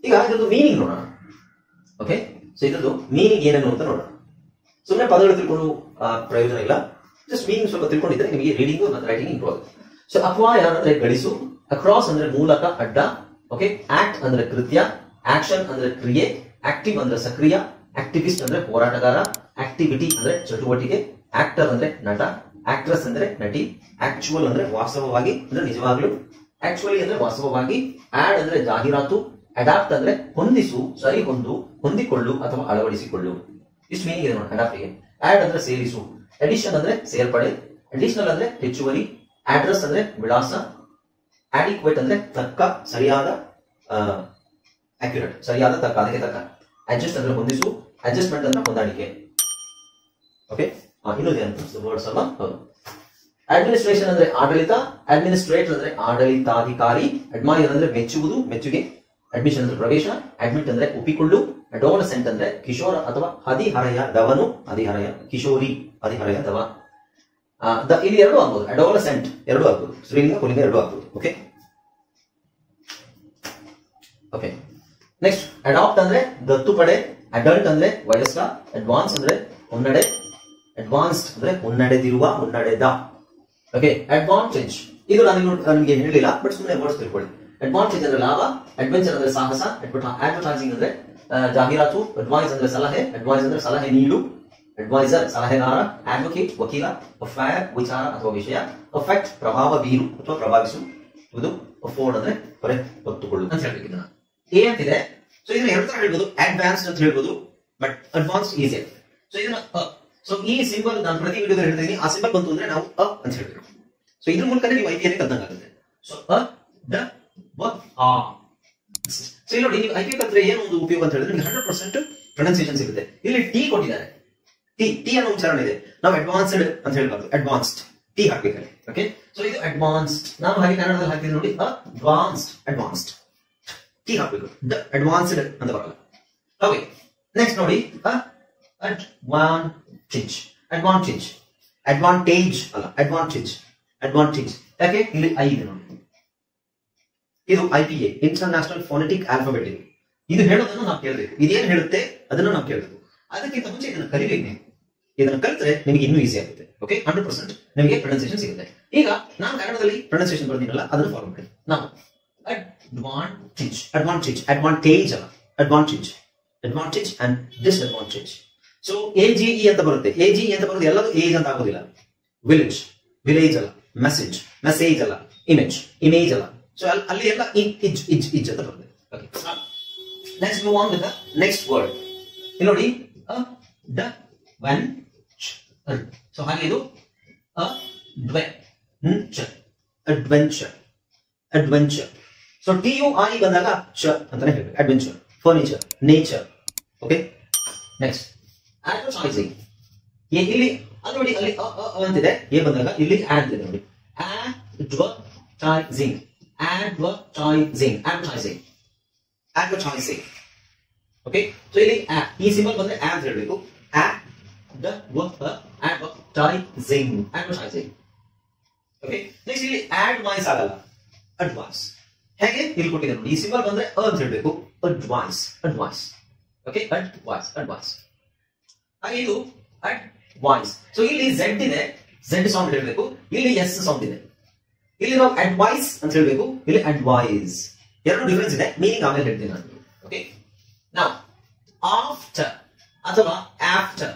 ಈಗ ಇದರದ್ದು ಮೀನಿಂಗ್ ನೋಡೋಣ. ಓಕೆ, ಸೊ ಇದರದ್ದು ಮೀನಿಂಗ್ ಏನೇನು ಅಂತ ನೋಡೋಣ. ಸುಮ್ಮನೆ ಪದಗಳು ತಿಳ್ಕೊಂಡು ಪ್ರಯೋಜನ ಇಲ್ಲ. ಜಸ್ಟ್ ಮೀನಿಂಗ್ ಸ್ವಲ್ಪ ತಿಳ್ಕೊಂಡಿದ್ರೆ ನಿಮಗೆ ರೀಡಿಂಗ್ ಮತ್ತು ರೈಟಿಂಗ್ ಇಂಪ್ರೂವ್ ಆಗುತ್ತೆ. ಸೊ ಅಕ್ವೈರ್ ಅಂದ್ರೆ ಗಳಿಸು, ಅಕ್ರಾಸ್ ಅಂದ್ರೆ ಮೂಲಕ, ಅಡ್ಡ. ಓಕೆ, ಆಕ್ಟ್ ಅಂದ್ರೆ ಕೃತ್ಯ, ಆಕ್ಷನ್ ಅಂದ್ರೆ ಕ್ರಿಯೆ, ಆಕ್ಟಿವ್ ಅಂದ್ರೆ ಸಕ್ರಿಯ, ಆಕ್ಟಿವಿಸ್ಟ್ ಅಂದ್ರೆ ಹೋರಾಟಗಾರ, ಆಕ್ಟಿವಿಟಿ ಅಂದ್ರೆ ಚಟುವಟಿಕೆ, ಆಕ್ಟರ್ ಅಂದ್ರೆ ನಟ, ಆಕ್ಟ್ರೆಸ್ ಅಂದ್ರೆ ನಟಿ, ಆಕ್ಚುವಲ್ ಅಂದ್ರೆ ವಾಸ್ತವವಾಗಿ ಅಂದ್ರೆ ನಿಜವಾಗ್ಲು, ಆಕ್ಚುಲಿ ಅಂದ್ರೆ ವಾಸ್ತವವಾಗಿ, ಆಡ್ ಅಂದ್ರೆ ಜಾಹೀರಾತು, ಅಡಾಪ್ಟ್ ಅಂದ್ರೆ ಹೊಂದಿಸು, ಸರಿಹೊಂದು, ಹೊಂದಿಕೊಳ್ಳು ಅಥವಾ ಅಳವಡಿಸಿಕೊಳ್ಳು. ಇಷ್ಟು ಮೀನಿಂಗ್ ಇದೆ ನೋಡಿ ಅಡಾಪ್ಟ್ಗೆ. ಆಡ್ ಅಂದ್ರೆ ಸೇರಿಸು, ಅಡಿಷನ್ ಅಂದ್ರೆ ಸೇರ್ಪಡೆ, ಅಡಿಷನಲ್ ಅಂದ್ರೆ ಹೆಚ್ಚುವರಿ, ಅಡ್ರೆಸ್ ಅಂದ್ರೆ ವಿಳಾಸ, ಅಡಿಕ್ವೇಟ್ ಅಂದ್ರೆ ತಕ್ಕ, ಸರಿಯಾದ, ಅಕ್ಯುರೇಟ್, ಸರಿಯಾದ, ತಕ್ಕ, ಅದಕ್ಕೆ ತಕ್ಕ. ಅಡ್ಜಸ್ಟ್ ಅಂದ್ರೆ ಹೊಂದಿಸು, ಅಡ್ಜಸ್ಟ್ಮೆಂಟ್ ಅಂದ್ರೆ ಹೊಂದಾಣಿಕೆ. ಓಕೆ, ಇನ್ನೊಂದು ವರ್ಡ್ಸ್ ಅಲ್ವಾ? ಹೌದು. ಅಡ್ಮಿನಿಸ್ಟ್ರೇಷನ್ ಅಂದ್ರೆ ಆಡಳಿತ, ಅಡ್ಮಿನಿಸ್ಟ್ರೇಟರ್ ಅಂದ್ರೆ ಆಡಳಿತಾಧಿಕಾರಿ, ಅಡ್ಮೈರ್ ಅಂದ್ರೆ ಮೆಚ್ಚುವುದು, ಮೆಚ್ಚುಗೆ, ಅಡ್ಮಿಷನ್ ಅಂದ್ರೆ ಪ್ರವೇಶ, ಅಡ್ಮಿಟ್ ಅಂದ್ರೆ ಒಪ್ಪಿಕೊಳ್ಳು, ಅಡೋಲಸೆಂಟ್ ಅಂದ್ರೆ ಕಿಶೋರ ಅಥವಾ ಹದಿಹರೆಯದವನು, ಹದಿಹರೆಯ, ಕಿಶೋರಿ, ಹದಿಹರೆಯದವ. ಇಲ್ಲಿ ಎರಡು ಆಗ್ಬೋದು, ಅಡೋಲಸೆಂಟ್ ಎರಡು ಆಗ್ಬೋದು, ಸ್ತ್ರೀಲಿಂಗ ಪುಲ್ಲಿಂಗ ಎರಡು ಆಗ್ಬೋದು. Okay, okay. ನೆಕ್ಸ್ಟ್ ಅಡಾಪ್ಟ್ ಅಂದ್ರೆ ದತ್ತು ಪಡೆ, ಅಡಲ್ಟ್ ಅಂದ್ರೆ ವಯಸ್ಕ, ಅಡ್ವಾನ್ಸ್ ಅಂದ್ರೆ ಮುನ್ನಡೆ, ಅಡ್ವಾನ್ಸ್ಡ್ ಅಂದ್ರೆ ಮುನ್ನಡೆದಿರುವ, ಮುನ್ನಡೆದ. ಓಕೆ, ಅಡ್ವಾಂಟೇಜ್ ಇದು ನಾನು ನಿಮಗೆ ಹೇಳಲಿಲ್ಲ, ಬಟ್ ಸುಮ್ಮನೆ ವರ್ಡ್ಸ್ ತಿಳ್ಕೊಳ್ಳಿ. ಅಡ್ವಾಂಟೇಜ್ ಅಂದ್ರೆ ಲಾಭ, ಅಡ್ವೆಂಚರ್ ಅಂದ್ರೆ ಸಾಹಸ, ಅಡ್ವರ್ಟೈಸಿಂಗ್ ಅಂದ್ರೆ ಜಾಹೀರಾತು, ಅಡ್ವೈಸ್ ಅಂದ್ರೆ ಸಲಹೆ, ಅಡ್ವೈಸ್ ಅಂದ್ರೆ ಸಲಹೆ ನೀಡು, ಅಡ್ವೈಸರ್ ಸಲಹೆಗಾರ, ಅಡ್ವೊಕೇಟ್ ವಕೀಲ, ಅಫೈರ್ ವಿಚಾರ ಅಥವಾ ವಿಷಯ, ಅಫೆಕ್ಟ್ ಪ್ರಭಾವ ಬೀರು ಅಥವಾ ಪ್ರಭಾವಿಸುವುದು, ಅಫೋರ್ಡ್ ಅಂದ್ರೆ ಹೊರೆ ಹೊತ್ತುಕೊಳ್ಳು ಅಂತ ಹೇಳ್ಬೇಕಿದ್ದ. ಎ ಅಂತಿದೆ. ಸೊ ಇದನ್ನ ಎರಡು ತರ ಹೇಳ್ಬೋದು, ಅಡ್ವಾನ್ಸ್ಡ್ ಅಂತ ಹೇಳ್ಬೋದು, ಬಟ್ ಅಡ್ವಾನ್ಸ್ಡ್ ಈಸಿ. ಸೊ ಇದನ್ನ ಸೊ ಈ ಸಿಂಬಲ್ ನಾನು ಪ್ರತಿ ವಿಡಿಯೋದಲ್ಲಿ ಹೇಳ್ತೀನಿ, ಆ ಸಿಂಬಲ್ ಬಂತು ಅಂದ್ರೆ ನಾವು ಅಂತ ಹೇಳ್ಬೇಕು. ಸೊ ಇದ್ರ ಮೂಲಕನೇ ನೀವು ಐಪಿಎಲ್ ಕಲ್ತಂಗಾಗುತ್ತೆ. ಸೊ ದ ಆ. ಸೊ ಇಲ್ಲಿ ನೋಡಿ, ನೀವು ಐಪಿಎಲ್ ಕಲ್ತ್ರೆ ಏನು ಒಂದು ಉಪಯೋಗ ಅಂತ ಹೇಳಿದ್ರೆ ನಿಮಗೆ 100% ಪ್ರೊನೌನ್ಸಿಯೇಷನ್ ಸಿಗುತ್ತೆ. ಇಲ್ಲಿ ಟಿ ಕೊಟ್ಟಿದ್ದಾರೆ, ಟಿ ಅನ್ನೋ ಉಚ್ಚಾರಣೆ ಇದೆ. ನಾವು ಅಡ್ವಾನ್ಸ್ಡ್ ಅಂತ ಹೇಳ್ಬಾರ್ದು, ಅಡ್ವಾನ್ಸ್ಡ್ ಟಿ ಹಾಕ್ಬೇಕಾದ್ರೆ. ಓಕೆ, ಸೊ ಇದು ಅಡ್ವಾನ್ಸ್ಡ್. ನಾನು ಹಾಗೆ ಕನ್ನಡದಲ್ಲಿ ಹಾಕಿದ್ರೆ ನೋಡಿ, ಅಡ್ವಾನ್ಸ್ಡ್, ಅಡ್ವಾನ್ಸ್ಡ್. ಟಿ ಹಾಕ್ಬೇಕು, ಅಡ್ವಾನ್ಸ್ಡ್ ಅಂತ ಬರಲ್ಲ. ಓಕೆ, ನೆಕ್ಸ್ಟ್ ನೋಡಿ ಅಡ್ವಾಂಟೇಜ್. ಅಡ್ವಾಂಟೇಜ್, ಅಡ್ವಾಂಟೇಜ್ ಅಲ್ಲ, ಅಡ್ವಾಂಟೇಜ್. ಅಡ್ವಾಂಟೇಜ್ ಯಾಕೆ? ಇಲ್ಲಿ ಐ ಇದೆ ನೋಡಿ, ಇದು IPA ಇಂಟರ್ನ್ಯಾಷನಲ್ ಫೋನೆಟಿಕ್ ಆಲ್ಫಾಬೆಟ್. ಇದು ಹೇಳೋದನ್ನು ನಾವು ಕೇಳಬೇಕು, ಇದೇನು ಹೇಳುತ್ತೆ ಅದನ್ನು ನಾವು ಕೇಳಬೇಕು. ಅದಕ್ಕಿಂತ ಮುಂಚೆ ಇದನ್ನು ಕಲಿಬೇಕು ನೀವು. ಇದನ್ನು ಕಲಿತ್ರೆ ನಿಮಗೆ ಇನ್ನೂ ಈಸಿ ಆಗುತ್ತೆ. ಓಕೆ, 100% ನಿಮಗೆ ಪ್ರೊನೌನ್ಸಿಯೇಷನ್ ಸಿಗುತ್ತೆ. ಈಗ ನಾನು ಕನ್ನಡದಲ್ಲಿ ಪ್ರೊನೌನ್ಸಿಯೇಷನ್ ಬರ್ತೀನಲ್ಲ, ಅದನ್ನು ಫಾಲೋ ಮಾಡಿ. ನಾವು ಅಡ್ವಾಂಟೇಜ್, ಅಡ್ವಾಂಟೇಜ್, ಅಡ್ವಾಂಟೇಜ್ ಅಲ್ಲ, advantage, advantage and disadvantage. So AGE ಅಂತ ಬರುತ್ತೆ, AGE ಅಂತ ಬರುತ್ತೆ, ಎಲ್ಲದೂ ಏಜ್ ಅಂತ ಆಗೋದಿಲ್ಲ. ವಿಲೇಜ್, ವಿಲೇಜ್ ಅಲ್ಲ. ಮೆಸೇಜ್, ಮೆಸೇಜ್ ಅಲ್ಲ. ಇಮೇಜ್, ಇಮೇಜ್ ಅಲ್ಲ. ಸೊ ಅಲ್ಲಿ ಎಲ್ಲ ಇಜ್ ಅಂತ ಬರುತ್ತೆ. Okay, next move on with the next word. ಇಲ್ಲಿ ನೋಡಿ ಸೊ ಹಾಗೆ ಇದು adventure, adventure, adventure. So TUI ಬಂದಾಗ ಚ ಅಂತಾನೆ ಹೇಳ್ಬೇಕು. Adventure, furniture, nature. Okay, next advertising. ಇಲ್ಲಿ ಅದು ನೋಡಿ, ಅಲ್ಲಿ ಅಂತಿದೆ, ಎ ಬಂದಾಗ ಇಲ್ಲಿ ಅಂತಿದೆ ನೋಡಿ. Advertising, advertising, advertising, advertising. Okay, so ಇಲ್ಲಿ ಈ ಸಿಂಬಲ್ ಬಂದ್ರೆ ಅಂತ ಹೇಳಬೇಕು. advertising, advertising. ಓಕೆ, ನೆಕ್ಸ್ಟ್ ಇಲ್ಲಿ advice ಆಗಲ್ಲ, advice. ಹೇಗೆ ಇಲ್ಲಿ ಕೊಟ್ಟಿದೆ ನೋಡಿ, ಈ ಸಿಂಬಲ್ ಬಂದ್ರೆ ಅಂತ ಹೇಳಬೇಕು. advice, advice. Okay, advice, advice. ಹಾಗೆ ಇದು advice. ಸೊ ಇಲ್ಲಿ Z ಇದೆ, Z ಸೌಂಡ್ ಹೇಳಬೇಕು. ಇಲ್ಲಿ S ಸೌಂಡ್ ಇದೆ. ಇಲ್ಲಿ ನಾವು ಅಡ್ವೈಸ್ ಅಂತ ಹೇಳಬೇಕು, ಇಲ್ಲಿ ಅಡ್ವೈಸ್. ಎರಡು ಡಿಫರೆನ್ಸ್ ಇದೆ, ಮೀನಿಂಗ್ ಆಮೇಲೆ ಹೇಳ್ತೀನಿ ನಾನು. ಓಕೆ, ನಾವು ಆಫ್ಟರ್ ಅಥವಾ ಆಫ್ಟರ್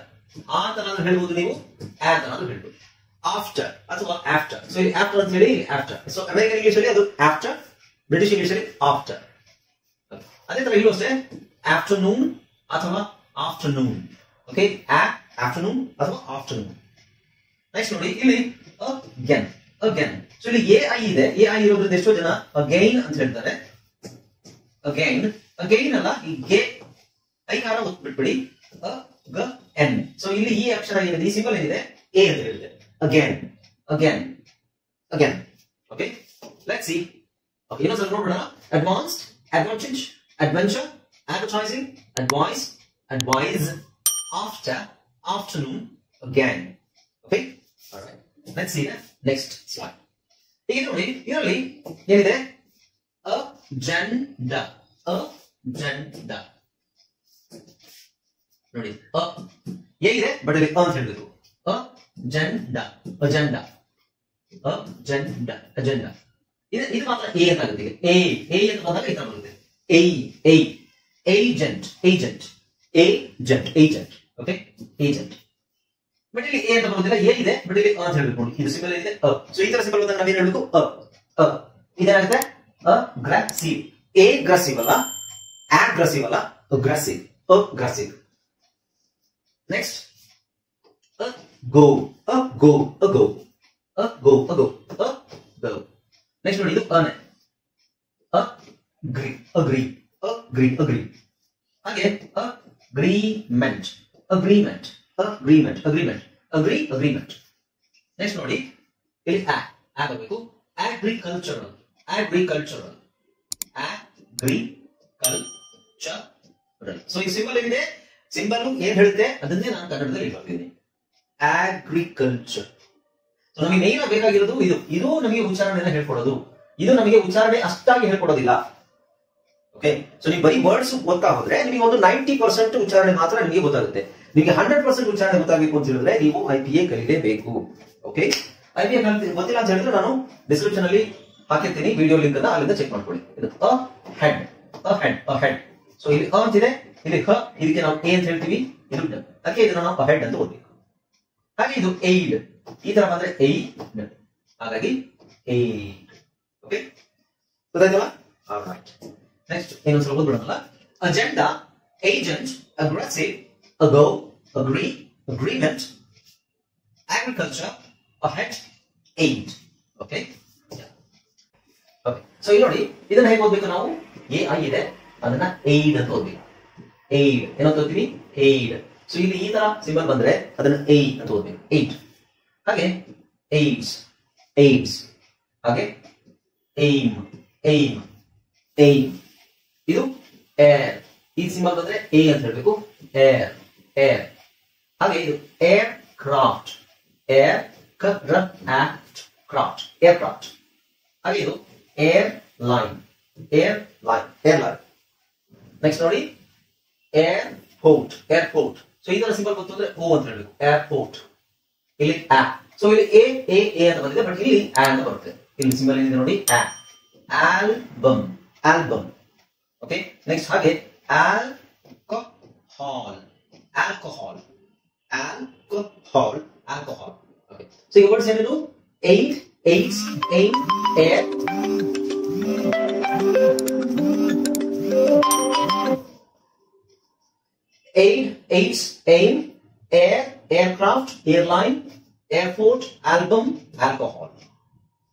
ಆ ತರ ಹೇಳ್ಬೋದು ನೀವು, ಆ ತರ ಹೇಳ್ಬೋದು. ಆಫ್ಟರ್ ಅಥವಾ ಆಫ್ಟರ್. ಸೊ ಇಲ್ಲಿ ಆಫ್ಟರ್ ಅಂತ ಹೇಳಿ ಆಫ್ಟರ್. ಸೊ ಅಮೆರಿಕನ್ ಇಂಗ್ಲಿಷ್ ಅಲ್ಲಿ ಅದು ಆಫ್ಟರ್, ಬ್ರಿಟಿಷ್ ಇಂಗ್ಲಿಷ್ ಅಲ್ಲಿ ಆಫ್ಟರ್. ಅದೇ ತರ ಇಲ್ಲೂ ಅಷ್ಟೇ, ಆಫ್ಟರ್ನೂನ್ ಅಥವಾ ಆಫ್ಟರ್ನೂನ್. ಓಕೆ, ಆಫ್ಟರ್ನೂನ್ ಅಥವಾ ಆಫ್ಟರ್ನೂನ್. ನೆಕ್ಸ್ಟ್ ನೋಡಿ, ಇಲ್ಲಿ ಅಗೇನ್, ಅಗೇನ್. ಸೊ ಇಲ್ಲಿ AI ಇದೆ, AI ಇರೋದ್ರಿಂದ ಎಷ್ಟೋ ಜನ ಅಗೈನ್ ಅಂತ ಹೇಳ್ತಾರೆ. ಅಗೈನ್, ಅಗೈನ್ ಅಲ್ಲ, ಈ ಗೆ ಐಕಾರ ಬಿಟ್ಬಿಡಿ, ಅಗೇನ್. ಸೊ ಇಲ್ಲಿ ಈ ಅಕ್ಷರ ಏನಿದೆ, ಈ ಸಿಂಬಲ್ ಏನಿದೆ, ಎ ಅಂತ ಹೇಳಿದೆ. Again, again, again. Okay, let's see. Okay, ಇನ್ನೊಂದು ಸ್ವಲ್ಪ ನೋಡೋಣ. Advanced, advantage, adventure, advertising, advice, advice, after, afternoon, again. Okay, alright. Let's see the next slide. ಈಗ ನೋಡಿ, ಇದರಲ್ಲಿ ಏನಿದೆ, ಅಜೆಂಡಾ, ಅಜೆಂಡಾ. ನೋಡಿ, ಏನಿದೆ ಬಟ್ ಇಲ್ಲಿ ಅಂತ ಹೇಳಬೇಕು. Agenda, agenda, agenda, agenda. ಇದು ಮಾತ್ರ ಎ ಅಂತ ಆಗುತ್ತೆ. ಎ ಅಂತ ಬಂದಾಗ ಈ ತರ ಬರುತ್ತೆ. Agent, agent, agent, agent. Okay, agent. But ಇಲ್ಲಿ ಎ ಅಂತ ಬರೋದಿಲ್ಲ, ಎ ಇದೆ ಬಟ್ ಇಲ್ಲಿ ಅಂತ ಹೇಳ್ಬೇಕು ನೋಡಿ. ಇದು ಸಿಂಬಲ್ ಇದೆ ಸೊ ಈ ತರ ಸಿಂಬಲ್ ಬಂದಾಗ ನಾವೇನ್ ಹೇಳ್ಬೇಕು, ಇದೇನಾಗುತ್ತೆ, ಅಗ್ರೆಸಿವ್. ಎಗ್ರೆಸಿವ್ ಅಲ್ಲ, ಅಗ್ರೆಸಿವ್ ಅಲ್ಲ, ಅಗ್ರೆಸಿವ್, ಅಗ್ರೆಸಿವ್. ನೆಕ್ಸ್ಟ್ ಗೋ, ಗೋ, ಗೋ, ಗೋ, ಗೋ, ಗೋ. ನೆಕ್ಸ್ಟ್ ನೋಡಿ, ಇದು ಅನೆ, ಅಗ್ರಿ, ಅಗ್ರಿ, ಅಗ್ರಿ, ಅಗ್ರಿ. ಹಾಗೆ agreement, agreement, agreement, agreement, agri, agreement. Next ನೋಡಿ, ಇಲ್ಲಿ ಆಗಬೇಕು. Agricultural, agricultural, agricultural. ಸೊ ಈ ಸಿಂಬಲ್ ಏನಿದೆ, ಸಿಂಬಲ್ ಏನ್ ಹೇಳುತ್ತೆ ಅದನ್ನೇ ನಾನು ಕನ್ನಡದಲ್ಲಿ ಬರ್ತೀನಿ. ಅಗ್ರಿಕಲ್ಚರ್. ಸೊ ನಮಗೆ ಮೇನ್ ಬೇಕಾಗಿರೋದು ಇದು. ಇದು ನಮಗೆ ಉಚ್ಚಾರಣೆಯನ್ನು ಹೇಳ್ಕೊಡೋದು. ಇದು ನಮಗೆ ಉಚ್ಚಾರಣೆ ಅಷ್ಟಾಗಿ ಹೇಳ್ಕೊಡೋದಿಲ್ಲ. ಓಕೆ, ಸೊ ನೀವು ಬರೀ ವರ್ಡ್ಸ್ ಓದ್ತಾ ಹೋದ್ರೆ ನಿಮಗೆ ಒಂದು 90% ಉಚ್ಚಾರಣೆ ಮಾತ್ರ ನಿಮಗೆ ಗೊತ್ತಾಗುತ್ತೆ. ನಿಮಗೆ 100% ಉಚ್ಚಾರಣೆ ಗೊತ್ತಾಗಬೇಕು ಅಂತ ಹೇಳಿದ್ರೆ ನೀವು IPA ಕಲಿಯಲೇಬೇಕು. ಓಕೆ, IPA ಗೊತ್ತಿಲ್ಲ ಅಂತ ಹೇಳಿದ್ರೆ ನಾನು ಡಿಸ್ಕ್ರಿಪ್ಷನ್ ಅಲ್ಲಿ ಹಾಕಿರ್ತೀನಿ ವಿಡಿಯೋ ಲಿಂಕ್ ಅನ್ನ, ಅಲ್ಲಿಂದ ಚೆಕ್ ಮಾಡ್ಕೊಳ್ಳಿ. ಇದು ಹೆಡ್, ಹೆಡ್, ಹೆಡ್. ಸೊ ಇಲ್ಲಿ ಅಂತಿದೆ, ಇಲ್ಲಿ ಇದಕ್ಕೆ ನಾವು ಎ ಅಂತ ಹೇಳ್ತೀವಿ, ಇದು ಅದಕ್ಕೆ ಇದನ್ನ ನಾವು ಹೆಡ್ ಅಂತ ಓದ್ಬೇಕು. ಹಾಗೆ ಇದು ಏಡ್, ಈ ತರ ಬಂದ್ರೆ ಏಡ್, ಹಾಗಾಗಿ ಏಡ್. ಓಕೆ, ಗೊತ್ತಾಯ್ತಲ್ಲ? ಆಲ್ರೈಟ್. ನೆಕ್ಸ್ಟ್ ಇನ್ನೊಂದು ಸ್ವಲ್ಪ ಓದ್ಬಿಡೋಣ. Agenda, agent, aggressive, ago, agree, agreement, agriculture, ahead, aid. Okay, okay. So ಇಲ್ಲಿ ನೋಡಿ, ಇದನ್ನ ಹೇಗೆ ಓದ್ಬೇಕು ನಾವು? AI ಇದೆ, ಅದನ್ನ ಏಡ್ ಅಂತ ಓದ್ಬೇಕು. ಏಡ್ ಏನಂತ ಓದ್ತೀವಿ? ಏಡ್. ಸೊ ಇಲ್ಲಿ ಈ ತರ ಸಿಂಬಲ್ ಬಂದ್ರೆ ಅದನ್ನ ಎ ಅಂತ ಓದ್ಬೇಕು. ಏಡ್. ಹಾಗೆ ಏಡ್ಸ್, ಏಡ್ಸ್. ಹಾಗೆ ಏಮ್, ಏಮ್, ಏಮ್, ಇದು ಏರ್, ಈ ಸಿಂಬಲ್ ಬಂದ್ರೆ ಎ ಅಂತ ಹೇಳ್ಬೇಕು, ಏರ್ ಏರ್. ಹಾಗೆ ಇದು air craft, air craft, air craft. ಹಾಗೆ ಇದು air line, air line, air line. Next ನೋಡಿ ಏರ್ಪೋರ್ಟ್, ಏರ್ಪೋರ್ಟ್. ಸೊ ಇದರ ಸಿಂಬಲ್ ಗೊತ್ತು ಅಂದ್ರೆ ಓ ಅಂತ ಹೇಳ್ಬೇಕು, ಏರ್ಪೋರ್ಟ್. ಇಲ್ಲಿ ಆ, ಸೊ ಇಲ್ಲಿ ಎ ಎ ಎ ಅಂತ ಬಂದಿದೆ, ಬಟ್ ಇಲ್ಲಿ ಆ ಅಂತ ಬರುತ್ತೆ. ಇಲ್ಲಿ ಸಿಂಬಲ್ ಏನಿದೆ ನೋಡಿ, ಆ. Album, album. ಓಕೆ, ನೆಕ್ಸ್ಟ್ ಹಾಗೆ alcohol, alcohol, alcohol, alcohol. Okay, so ಈಗ ವರ್ಡ್ಸ್ ಏನೇನು? Aid, aids, aim, air, aid, aids, aim, air, aircraft, airline, airport, album, alcohol.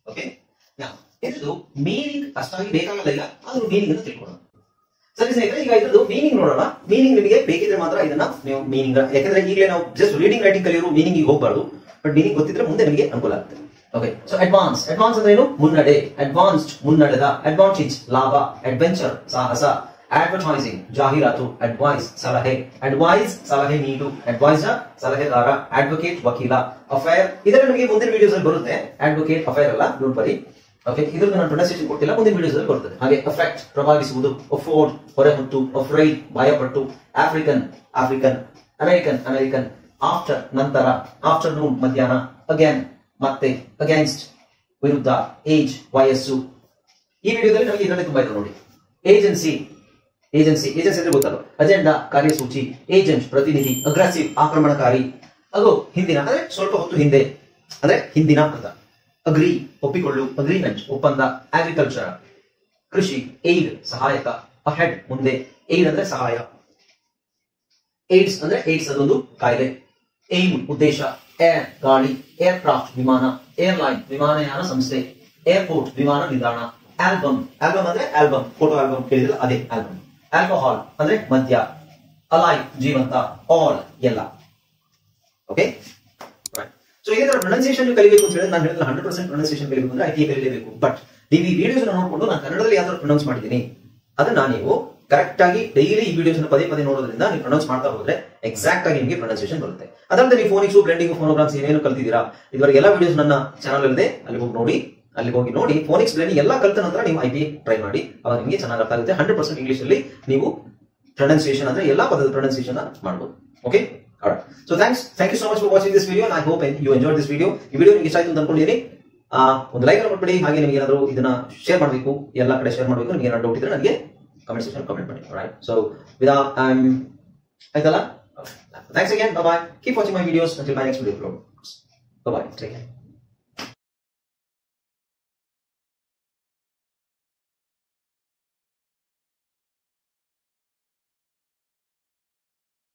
Okay? Now, ಇದು ಮೀನಿಂಗ್ ಅಷ್ಟಾಗಿ ಬೇಕಾಗಲ್ಲ, ಈಗ ಅದ್ರ ಮೀನಿಂಗ್ ಅನ್ನು ತಿಳ್ಕೊಳ್ಳೋಣ. ಸರಿ ಸ್ನೇಹಿತರೆ, ಈಗ ಇದ್ರದ್ದು ಮೀನಿಂಗ್ ನೋಡೋಣ. ಮೀನಿಂಗ್ ನಿಮಗೆ ಬೇಕಿದ್ರೆ ಮಾತ್ರ ಇದನ್ನ ನೀವು ಮೀನಿಂಗ್, ಯಾಕಂದ್ರೆ ಈಗಲೇ ನಾವು ಜಸ್ಟ್ ರೀಡಿಂಗ್ ರೈಟಿಂಗ್ ಕಲಿಯೋರು ಮೀನಿಂಗ್ ಹೋಗಬಾರ್ದು, ಬಟ್ ಮೀನಿಂಗ್ ಗೊತ್ತಿದ್ರೆ ಮುಂದೆ ನಿಮಗೆ ಅನುಕೂಲ ಆಗುತ್ತೆ. ಓಕೆ, ಸೊ ಅಡ್ವಾನ್ಸ್, ಅಡ್ವಾನ್ಸ್ ಅಂದ್ರೆ ಏನು? ಮುನ್ನಡೆ, ಅಡ್ವಾನ್ಸ್ಡ್ ಮುನ್ನಡೆದ, ಅಡ್ವಾಂಟೇಜ್ ಲಾಭ, ಅಡ್ವೆಂಚರ್ ಸಾಹಸ, ಅಡ್ವರ್ಟೈಸಿಂಗ್ ಜಾಹೀರಾತು, ಅಡ್ವೈಸ್ ಸಲಹೆ, ಅಡ್ವೈಸ್ ಸಲಹೆ ನೀಡು, ಅಡ್ವೈಸರ್ ಸಲಹೆಗಾರ, ಅಡ್ವೊಕೇಟ್ ವಕೀಲ, ಅಫೇರ್ ಇದರ ನಿಮಗೆ ಮುಂದಿನ ವಿಡಿಯೋಸ್ ಅಲ್ಲಿ ಬರುತ್ತೆ. ಅಡ್ವೊಕೇಟ್ ಅಫೇರ್ ಅಲ್ಲ, ಡೋಂಟ್ ವರಿ. ಓಕೆ, ಇದ್ರದ್ದು ನಾನು ಪ್ರೊನೌನ್ಸಿಯೇಷನ್ ಕೊಟ್ಟಿಲ್ಲ, ಮುಂದಿನ ವಿಡಿಯೋಸ್ ಅಲ್ಲಿ ಬರ್ತದೆ. ಹಾಗೆ ಅಫೆಕ್ಟ್ ಪ್ರಭಾವಿಸುವುದು, ಅಫೋರ್ಡ್ ಹೊರೆಹೊತ್ತು, ಅಫ್ರೈಡ್ ಭಯಪಟ್ಟು, African African, American American, after ನಂತರ, ಆಫ್ಟರ್ನೂನ್ ಮಧ್ಯಾಹ್ನ, ಅಗೇನ್ ಮತ್ತೆ, ಅಗೇನ್ಸ್ಟ್ ವಿರುದ್ಧ, ಏಜ್ ವಯಸ್ಸು. ಈ ವಿಡಿಯೋದಲ್ಲಿ ನಮಗೆ ಇದರಲ್ಲಿ ತುಂಬಾ ಇದೆ ನೋಡಿ. ಏಜೆನ್ಸಿ, ಏಜೆನ್ಸಿ, ಏಜೆನ್ಸಿ ಅಂದ್ರೆ ಗೊತ್ತಲ್ಲ, ಅಜೆಂಡಾ ಕಾರ್ಯಸೂಚಿ, ಏಜೆಂಟ್ ಪ್ರತಿನಿಧಿ, ಅಗ್ರೆಸಿವ್ ಆಕ್ರಮಣಕಾರಿ, ಅದು ಹಿಂದಿನ ಅಂದ್ರೆ ಸ್ವಲ್ಪ ಹೊತ್ತು ಹಿಂದೆ ಅಂದ್ರೆ ಹಿಂದಿನ ಅಂತ. ಅಗ್ರಿ ಒಪ್ಪಿಕೊಳ್ಳು, ಅಗ್ರಿಮೆಂಟ್ ಒಪ್ಪಂದ, ಅಗ್ರಿಕಲ್ಚರ್ ಕೃಷಿ, ಏಡ್ ಸಹಾಯಕ, ಅಹೆಡ್ ಮುಂದೆ, ಏಡ್ ಅಂದ್ರೆ ಸಹಾಯ, ಏಡ್ಸ್ ಅಂದ್ರೆ ಏಡ್ಸ್ ಅದೊಂದು ಕಾಯಿಲೆ, ಏಮ್ ಉದ್ದೇಶ, ಏರ್ ಗಾಳಿ, ಏರ್ಕ್ರಾಫ್ಟ್ ವಿಮಾನ, ಏರ್ಲೈನ್ ವಿಮಾನಯಾನ ಸಂಸ್ಥೆ, ಏರ್ಪೋರ್ಟ್ ವಿಮಾನ ನಿಲ್ದಾಣ, ಆಲ್ಬಮ್, ಆಲ್ಬಮ್ ಅಂದ್ರೆ ಆಲ್ಬಮ್, ಫೋಟೋ ಆಲ್ಬಮ್ ಕೇಳಿದ್ರೆ ಅದೇ ಆಲ್ಬಮ್, ಆಲ್ಕೋಹಾಲ್ ಅಂದ್ರೆ ಮದ್ಯ, ಅಲೈವ್ ಜೀವಂತ, ಆಲ್ ಎಲ್ಲ. ಓಕೆ, ಸೊ ಇದೇ ತರ ಪ್ರೊನೌನ್ಸಿಯೇಷನ್ ಕಲಿಬೇಕು ಅಂತ ಹೇಳಿದ್ರೆ, ನಾನು ಹೇಳಿದ್ರೆ 100% ಪ್ರೊನೌನ್ಸಿಯೇಷನ್ ಕಲಿಬೇಕು ಅಂದ್ರೆ ಐಟಿ ಕಲಿಯಲೇಬೇಕು. ಬಟ್ ನೀವು ಈ ವಿಡಿಯೋಸ್ ನೋಡ್ಕೊಂಡು ನಾನು ಕನ್ನಡದಲ್ಲಿ ಯಾವ್ದಾದ್ರು ಪ್ರೊನೌನ್ಸ್ ಮಾಡಿದ್ದೀನಿ ಅದನ್ನ ನೀವು ಕರೆಕ್ಟ್ ಆಗಿ ಡೈಲಿ ಈ ವಿಡಿಯೋಸ್ ಪದೇ ಪದೇ ನೋಡೋದ್ರಿಂದ ನೀವು ಪ್ರೊನೌನ್ಸ್ ಮಾಡ್ತಾ ಹೋದ್ರೆ ಎಕ್ಸಾಕ್ಟ್ ಆಗಿ ನಿಮಗೆ ಪ್ರೊನೌನ್ಸಿಯೇಷನ್ ಬರುತ್ತೆ. ಅದಲ್ಲದೆ ನೀವು ಫೋನಿಕ್ಸ್, ಬ್ಲೆಂಡಿಂಗ್, ಫೋನೋಗ್ರಾಮ್ಸ್ ಏನೇನು ಕಲ್ತಿದ್ದೀರಾ ಇದುವರೆಗೆ ಎಲ್ಲ ವಿಡಿಯೋಸ್ ನನ್ನ ಚಾನಲ್ ಇದೆ, ಅಲ್ಲಿ ಹೋಗಿ ನೋಡಿ ಫೋನಿಕ್ಸ್ ಬ್ಲೆಂಡಿಂಗ್ ಎಲ್ಲ ಕಲ್ತ ನಂತರ ನೀವು ಐಪಿ ಟ್ರೈ ಮಾಡಿ, ಅವಾಗ ನಿಮಗೆ ಚೆನ್ನಾಗಿ ಅರ್ಥ ಆಗುತ್ತೆ. 100% ಇಂಗ್ಲಿಷ್ ಅಲ್ಲಿ ನೀವು ಪ್ರೊನೌನ್ಸಿಯೇಷನ್ ಅಂದ್ರೆ ಎಲ್ಲಾ ಪದದ ಪ್ರೊನೌನ್ಸಿಯೇಷನ್ ಮಾಡಬಹುದು. Okay, so thank you so much for watching this video. I hope you enjoyed this video. ಈ ವಿಡಿಯೋ ನಿಮಗೆ ಇಷ್ಟ ಆಯ್ತು ಅಂತ ಅನ್ಕೊಂಡಿದ್ದೀನಿ. ಒಂದು ಲೈಕ್ ಕೊಟ್ಬಿಡಿ. ಹಾಗೆ ನಿಮಗೆ ಏನಾದರೂ ಇದನ್ನ ಶೇರ್ ಮಾಡಬೇಕು, ಎಲ್ಲ ಕಡೆ ಶೇರ್ ಮಾಡಬೇಕು, ನಿಮಗೆ ಏನಾದ್ರು ಡೌಟ್ ಇದ್ರೆ ನನಗೆ ಕಮೆಂಟ್ ಸೆಕ್ಷನ್ ಕಮೆಂಟ್ ಮಾಡಿ. ರೈಟ್, ಸೊ ಆಯ್ತಲ್ಲ, thanks again, bye bye, keep watching my videos until my next video upload. Bye bye, take care.